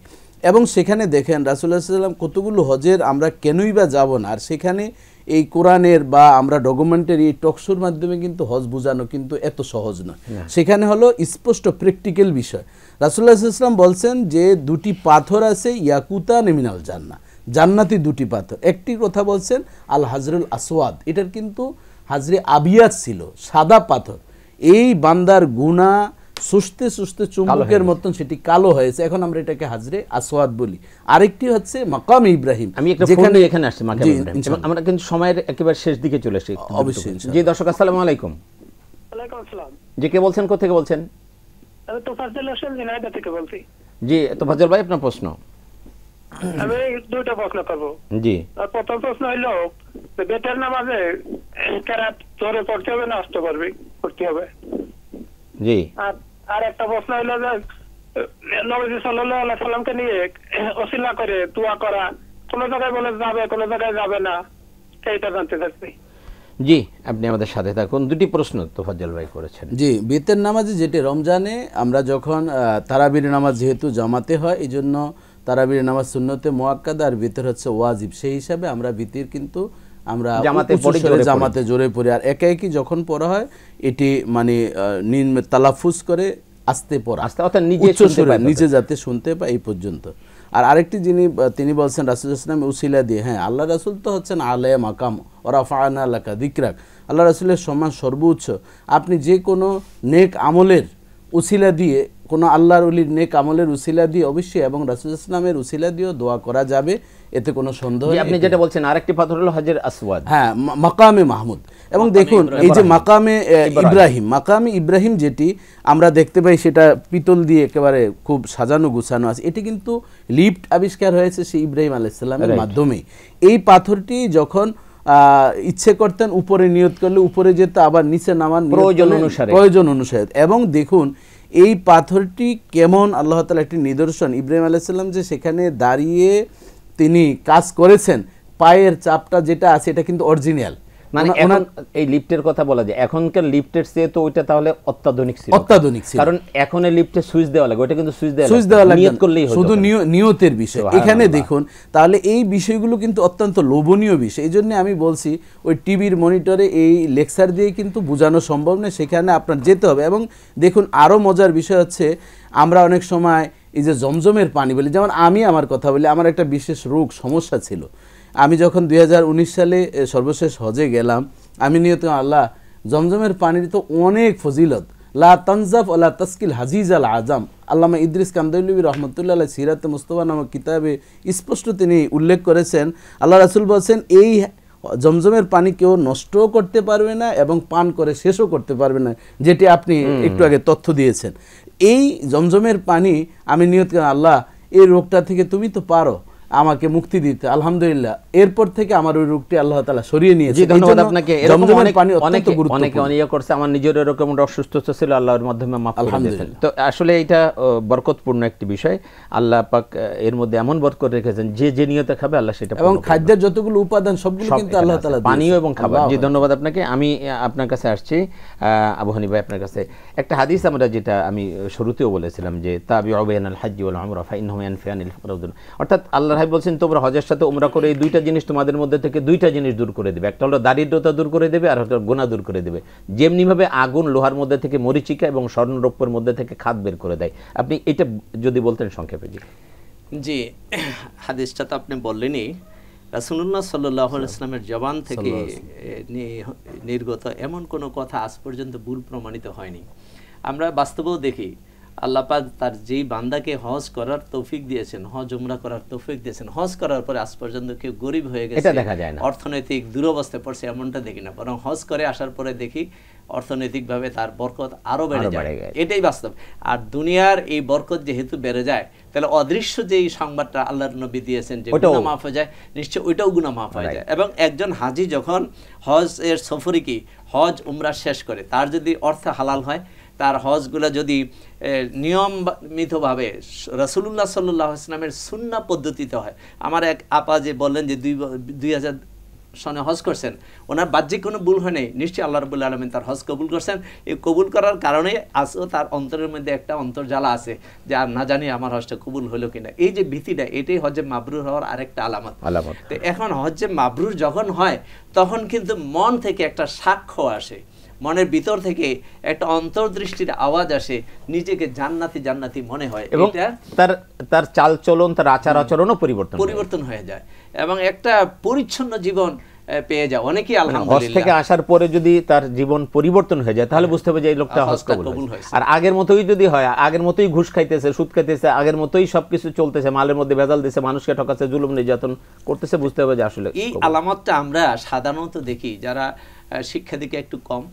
এবং সেখানে দেখেন রাসূলুল্লাহ সাল্লাল্লাহু আলাইহি ওয়াসাল্লাম কতগুলো হজের আমরা কেনই বা যাব না, আর সেখানে এই কোরআনের বা আমরা ডকুমেন্টারি টকশোর মাধ্যমে কিন্তু হজ বোঝানো কিন্তু এত সহজ নয়। সেখানে হলো স্পষ্ট প্র্যাকটিক্যাল বিষয়। রাসূলুল্লাহ সাল্লাল্লাহু আলাইহি ওয়াসাল্লাম বলছেন যে 2টি পাথর আছে ইয়াকুতান মিনাল জান্নাহ, জান্নাতি দুটি পাথর। একটি কথা বলছেন আল হাজরুল আসওয়াদ, এটার কিন্তু হাজরে আবিয়াত ছিল, সাদা পাথর। এই বান্দার গুনাহ সুস্তে সুস্তে চুম্বকের মতন সেটি কালো হয়েছে, এখন আমরা এটাকে হাজরে আসওয়াদ বলি। আরেকটি হচ্ছে মাকাম ইব্রাহিম। আমি একটা ফোন নিয়ে এখানে আসছি মাকাম ইব্রাহিম, আমরা কিন্তু সময়ের একেবারে শেষ দিকে চলে এসেছি। অবশ্যই। জি দর্শক আসসালামু আলাইকুম। ওয়ালাইকুম আসসালাম। জি কে বলছেন, কোথা থেকে বলছেন? আমি তোফাজ্জল হোসেন ঝিনাইদহ থেকে বলছি। জি তোফাজ্জল ভাই আপনার প্রশ্ন। আমি দুইটা প্রশ্ন করব। জি প্রথম প্রশ্ন হলো বেতের নামাজে কেরাত জোরে পড়তে হবে না আস্তে পড়তে হবে? জি আর একটা প্রশ্ন হলো যে নবী সাল্লাল্লাহু আলাইহি সাল্লামকে নিয়ে ওসিলা করে দোয়া করা, কোন জায়গায় বলে যাবে কোন জায়গায় যাবে না, এইটা জানতে চাচ্ছি। জি আপনি আমাদের সাথে থাকুন। দুটি প্রশ্ন তোফাজ্জল ভাই করেছেন। জি বেতের নামাজে যেটি রমজানে আমরা যখন তারাবির নামাজ যেহেতু জামাতে হয়, এই জন্য তারাবির নামাজ সুন্নতে মুআক্কাদা আর ভিতর হচ্ছে ওয়াজিব, সেই হিসাবে আমরা ভিতর কিন্তু আমরা জামাতে জোরে পড়ি। আর একে একই যখন পড়া হয় এটি মানে তালাফুজ করে আস্তে পড়া, অর্থাৎ নিজে যাতে শুনতে পায় এই পর্যন্ত। আর আরেকটি তিনি বলছেন রাসূলুল্লাহ সাল্লাল্লাহু আলাইহি ওয়াসাল্লাম উসিলা দিয়ে, হ্যাঁ আল্লাহ রাসূল তো হচ্ছেন আলায়া মাকাম ওয়া রাফা'না লাকা যিকরাক, আল্লাহ রাসূলের সম্মান সর্বোচ্চ। আপনি যে কোনো নেক আমলের উসিলা দিয়ে, কোনো আল্লাহর ওলির নেক আমলের উসিলা দিয়ে অবশ্যই এবং রাসূলুল্লাহ সাল্লাল্লাহু আলাইহি ওয়াসাল্লামের উসিলা দিয়েও দোয়া করা যাবে, এতে কোনো সন্দেহ নেই। আপনি যেটা বলছেন আরেকটি পাথর হলো হাজর আসওয়াদ, হ্যাঁ মাকামে মাহমুদ। এবং দেখুন এই যে মাকামে ইব্রাহিম যেটি আমরা দেখতে পাই সেটা পিতল দিয়ে একেবারে খুব সাজানো গুছানো আছে, এটি কিন্তু লিফট আবিষ্কার হয়েছে সেই ইব্রাহিম আলাইহিস সালামের মাধ্যমে। এই পাথরটি যখন ইচ্ছে করতেন উপরে নিয়ত করলে উপরে যেত, আবার নিচে নামান প্রয়োজন অনুসারে। এবং দেখুন এই পাথরটি কেমন আল্লাহ তাআলা একটি নিদর্শন, ইব্রাহিম আলাইহিস সালাম যে সেখানে দাঁড়িয়ে তিনি কাজ করেছেন, পায়ের চাপটা যেটা আছে এটা কিন্তু অরিজিনাল। মানে এই লিফটের কথা বলা যায়, এখনকার লিফটের চেয়ে তো ওইটা তাহলে অত্যাধুনিক ছিল, কারণ এখন লিফটে সুইচ দেওয়া লাগে, ওইটা কিন্তু সুইচ দেওয়া লাগে নিয়ত করলেই হতো, শুধু নিয়তের বিষয়। এখানে দেখুন তাহলে এই বিষয়গুলো কিন্তু অত্যন্ত লোভনীয় বিষয়। এই জন্য আমি বলছি ওই টিভির মনিটরে এই লেকচার দিয়ে কিন্তু বোঝানো সম্ভব নয়, সেখানে আপনার যেতে হবে। এবং দেখুন আরও মজার বিষয় হচ্ছে আমরা অনেক সময় এই যে জমজমের পানি বলি, যেমন আমি আমার কথা বলি, আমার একটা বিশেষ রোগ সমস্যা ছিল। আমি যখন 2019 সালে সর্বশেষ হজে গেলাম, আমি নিয়ত আল্লাহ জমজমের পানির তো অনেক ফজিলত, লা তানজাফ ওয়ালা তাসকিল হাজিজ আল আজম। আল্লামা ইদ্রিস কামদাইলবী রহমতুল্লাহ আলাইহি সিরাতে মুস্তাফা নামক কিতাবে স্পষ্ট তিনি উল্লেখ করেছেন, আল্লাহ রাসূল বলছেন এই জমজমের পানি কেউ নষ্টও করতে পারবে না এবং পান করে শেষও করতে পারবে না, যেটি আপনি একটু আগে তথ্য দিয়েছেন। এই জমজমের পানি আমি নিয়ত করি আল্লাহ এই রোগটা থেকে তুমি তো পারো আমাকে মুক্তি দিতে, আলহামদুলিল্লাহ এরপর থেকে আমার ওই রোগটি আল্লাহ তাআলা সরিয়ে নিয়েছে। ধন্যবাদ আপনাকে। অনেকে অনিয়া করছে, আমার নিজের এরকম অসুস্থ ছিল, আল্লাহর মাধ্যমে মাফ করে দিয়েছেন। তো আসলে এটা বরকতপূর্ণ একটি বিষয়, আল্লাহ পাক এর মধ্যে এমন বরকত রেখেছেন যে নিয়তে খাবে আল্লাহ সেটা, এবং খাদ্যের যতগুলো উপাদান সবগুলো কিন্তু আল্লাহ তাআলা পানীয় এবং খাবার। জি ধন্যবাদ আপনাকে। আমি আপনার কাছে আসছি আবু হানিফ ভাই, আপনার কাছে একটা হাদিস আমরা যেটা আমি শুরুতেও বলেছিলাম যে তাবিউ বাইনাল হজ্জ ওয়াল উমরা ফাইন্নাহুমা ইয়ানফিয়ানিল ফাকর, অর্থাৎ আল্লাহ বলছেন তোমরা হজের সাথে উমরা করে এই দুইটা জিনিস তোমাদের মধ্যে থেকে দুইটা জিনিস দূর করে দেবে, একটা হলো দারিদ্রতা দূর করে দেবে আর একটা গুনাহ দূর করে দেবে। যেমনি ভাবে আগুন লোহার মধ্যে থেকে মরিচিকা এবং স্বর্ণরৌপ্যের মধ্যে থেকে খাদ বের করে দেয়। আপনি এটা যদি বলতেন সংক্ষেপে। জি হাদিসটা তো আপনি বললেনই, রাসূলুল্লাহ সাল্লাল্লাহু আলাইহি ওয়াসাল্লামের জবান থেকে নির্গত এমন কোনো কথা আজ পর্যন্ত ভুল প্রমাণিত হয়নি। আমরা বাস্তবেও দেখি আল্লাহ পাক তার যেই বান্দাকে হজ করার তৌফিক দিয়েছেন, হজ উমরা করার তৌফিক দিয়েছেন, হজ করার পরে আজ পর্যন্ত কেউ গরিব হয়ে গেছে, এটা দেখা যায় না, অর্থনৈতিক দুরবস্থায় পড়ছে এমনটা দেখি না, বরং হজ করে আসার পরে দেখি অর্থনৈতিকভাবে তার বরকত আরো বেড়ে যায়। এটাই বাস্তব। আর দুনিয়ার এই বরকত যেহেতু বেড়ে যায়, তাহলে অদৃশ্য যেই সংবাদটা আল্লাহর নবী দিয়েছেন যে গুনাহ মাফ হয়ে যায়, নিশ্চয় ওইটাও গুনাহ মাফ হয়ে যায়। এবং একজন হাজি যখন হজ এর সফরে কি হজ উমরা শেষ করে, তার যদি অর্থ হালাল হয়, তার হজগুলো যদি নিয়মিতভাবে রাসূলুল্লাহ সাল্লাল্লাহু আলাইহি ওয়াসাল্লামের সুন্নাহ পদ্ধতিতে হয়। আমার এক আপা যে বললেন যে 2000 সনে হজ করছেন, ওনার বাহ্যিক কোনো ভুল হয় নাই, নিশ্চয়ই আল্লাহ রাব্বুল আলামিন তার হজ কবুল করছেন। এই কবুল করার কারণে আজও তার অন্তরের মধ্যে একটা অন্তর্জ্বালা আছে যে আর না জানি আমার হজটা কবুল হলো কিনা। এই যে ভীতিটা, এটাই হজ্জে মাবরুর হওয়ার আরেকটা আলামত। তো এখন হজ্জে মাবরুর যখন হয় তখন কিন্তু মন থেকে একটা সাক্ষ্য আসে, মনের ভিতর থেকে একটা অন্তর্দৃষ্টির আওয়াজ আসে, নিজেকে জান্নাতি জান্নাতি মনে হয়, এবং এটা তার চালচলন, তার আচার আচরণও পরিবর্তন হয়ে যায় এবং একটা পরিচ্ছন্ন জীবন পেয়ে যায়। অনেকেই হজ আলহামদুলিল্লাহ থেকে আসার পরে যদি তার জীবন পরিবর্তন হয়ে যায় তাহলে বুঝতে হবে যে এই লোকটা হজ কবুল হয়েছে। আর আগের মতোই যদি হয়, আগের মতোই ঘুষ খাইতেছে, সুদ খাইতেছে, আগের মতোই সবকিছু চলতেছে, মালের মধ্যে ভেজাল দিচ্ছে, মানুষকে ঠকাচ্ছে, জুলুম নির্যাতন করতেছে, বুঝতে হবে যে আসলে এই আলামতটা আমরা সাধারণত দেখি যারা শিক্ষা দিকে একটু কম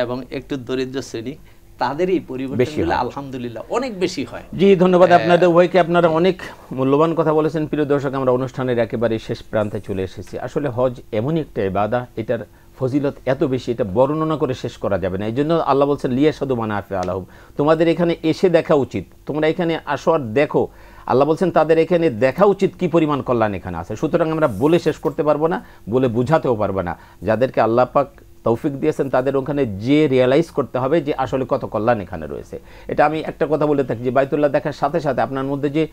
এবং একটু দরিদ্র শ্রেণী, তাদেরই পরিবর্তনগুলো আলহামদুলিল্লাহ অনেক বেশি হয়। জি, ধন্যবাদ আপনাদের উভয়কে, আপনারা অনেক মূল্যবান কথা বলেছেন। প্রিয় দর্শক, আমরা অনুষ্ঠানের একেবারে শেষ প্রান্তে চলে এসেছি। আসলে হজ এমনই একটা ইবাদত, এটার ফজিলত এত বেশি, এটা বর্ণনা করে শেষ করা যাবে না। এই জন্য আল্লাহ বলছেন লিয়াশহাদু মানাফিআ লাহুম, তোমাদের এখানে এসে দেখা উচিত, তোমরা এখানে আসো আর দেখো। আল্লাহ বলছেন তাদের এখানে দেখা উচিত কি পরিমাণ কল্যাণ এখানে আছে। সুতরাং আমরা বলে শেষ করতে পারবো না, বলে বুঝাতেও পারবো না। যাদেরকে আল্লাহ পাক তৌফিক দিয়েছেন তাদের ওখানে যে রিয়েলাইজ করতে হবে যে আসলে কত কল্যাণ এখানে রয়েছে। এটা আমি একটা কথা বলে থাকি যে বাইতুল্লাহ দেখার সাথে সাথে আপনার মধ্যে যে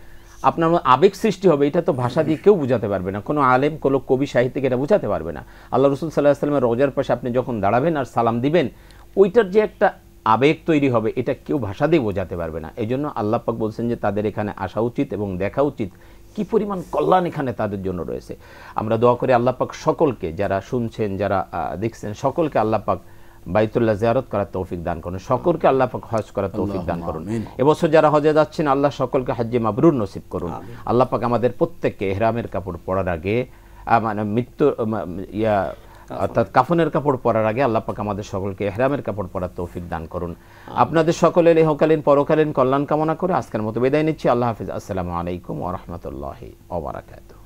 আপনার আবেগ সৃষ্টি হবে, এটা তো ভাষা দিয়ে কেউ বুঝাতে পারবে না, কোনো আলেম, কোনো কবি, সাহিত্যিক এটা বুঝাতে পারবে না। আল্লাহ রসুল সাল্লাল্লাহু আলাইহি ওয়াসাল্লামের রওজার পাশে আপনি যখন দাঁড়াবেন আর সালাম দিবেন, ওইটার যে একটা আবেগ তৈরি হবে, এটা কেউ ভাষা দিয়ে বোঝাতে পারবে না। এই জন্য আল্লাহ পাক বলছেন যে তাদের এখানে আসা উচিত এবং দেখা উচিত কি পরিমাণ কল্যাণ এখানে তাদের জন্য রয়েছে। আমরা দোয়া করি আল্লাহ পাক সকলকে, যারা শুনছেন, যারা দেখছেন, সকলকে আল্লাহ পাক বাইতুল্লাহ জিয়ারত করার তৌফিক দান করুন, সকলকে আল্লাহ পাক হজ করার তৌফিক দান করুন। এবছর যারা হজে যাচ্ছেন, আল্লাহ সকলকে হজ্জে মাবরুর নসিব করুন। আল্লাহ পাক আমাদের প্রত্যেককে ইহরামের কাপড় পরার আগে, মানে মৃত্যু অর্থাৎ কাফনের কাপড় পরার আগে আল্লাহ পাক আমাদের সকলকে ইহরামের কাপড় পরার তৌফিক দান করুন। আপনাদের সকলের ইহকালীন পরকালীন কল্যাণ কামনা করে আজকের মতো বিদায় নিচ্ছি। আল্লাহ হাফিজ। আসসালামু আলাইকুম ওয়া রাহমাতুল্লাহি ওয়া বারাকাতুহু।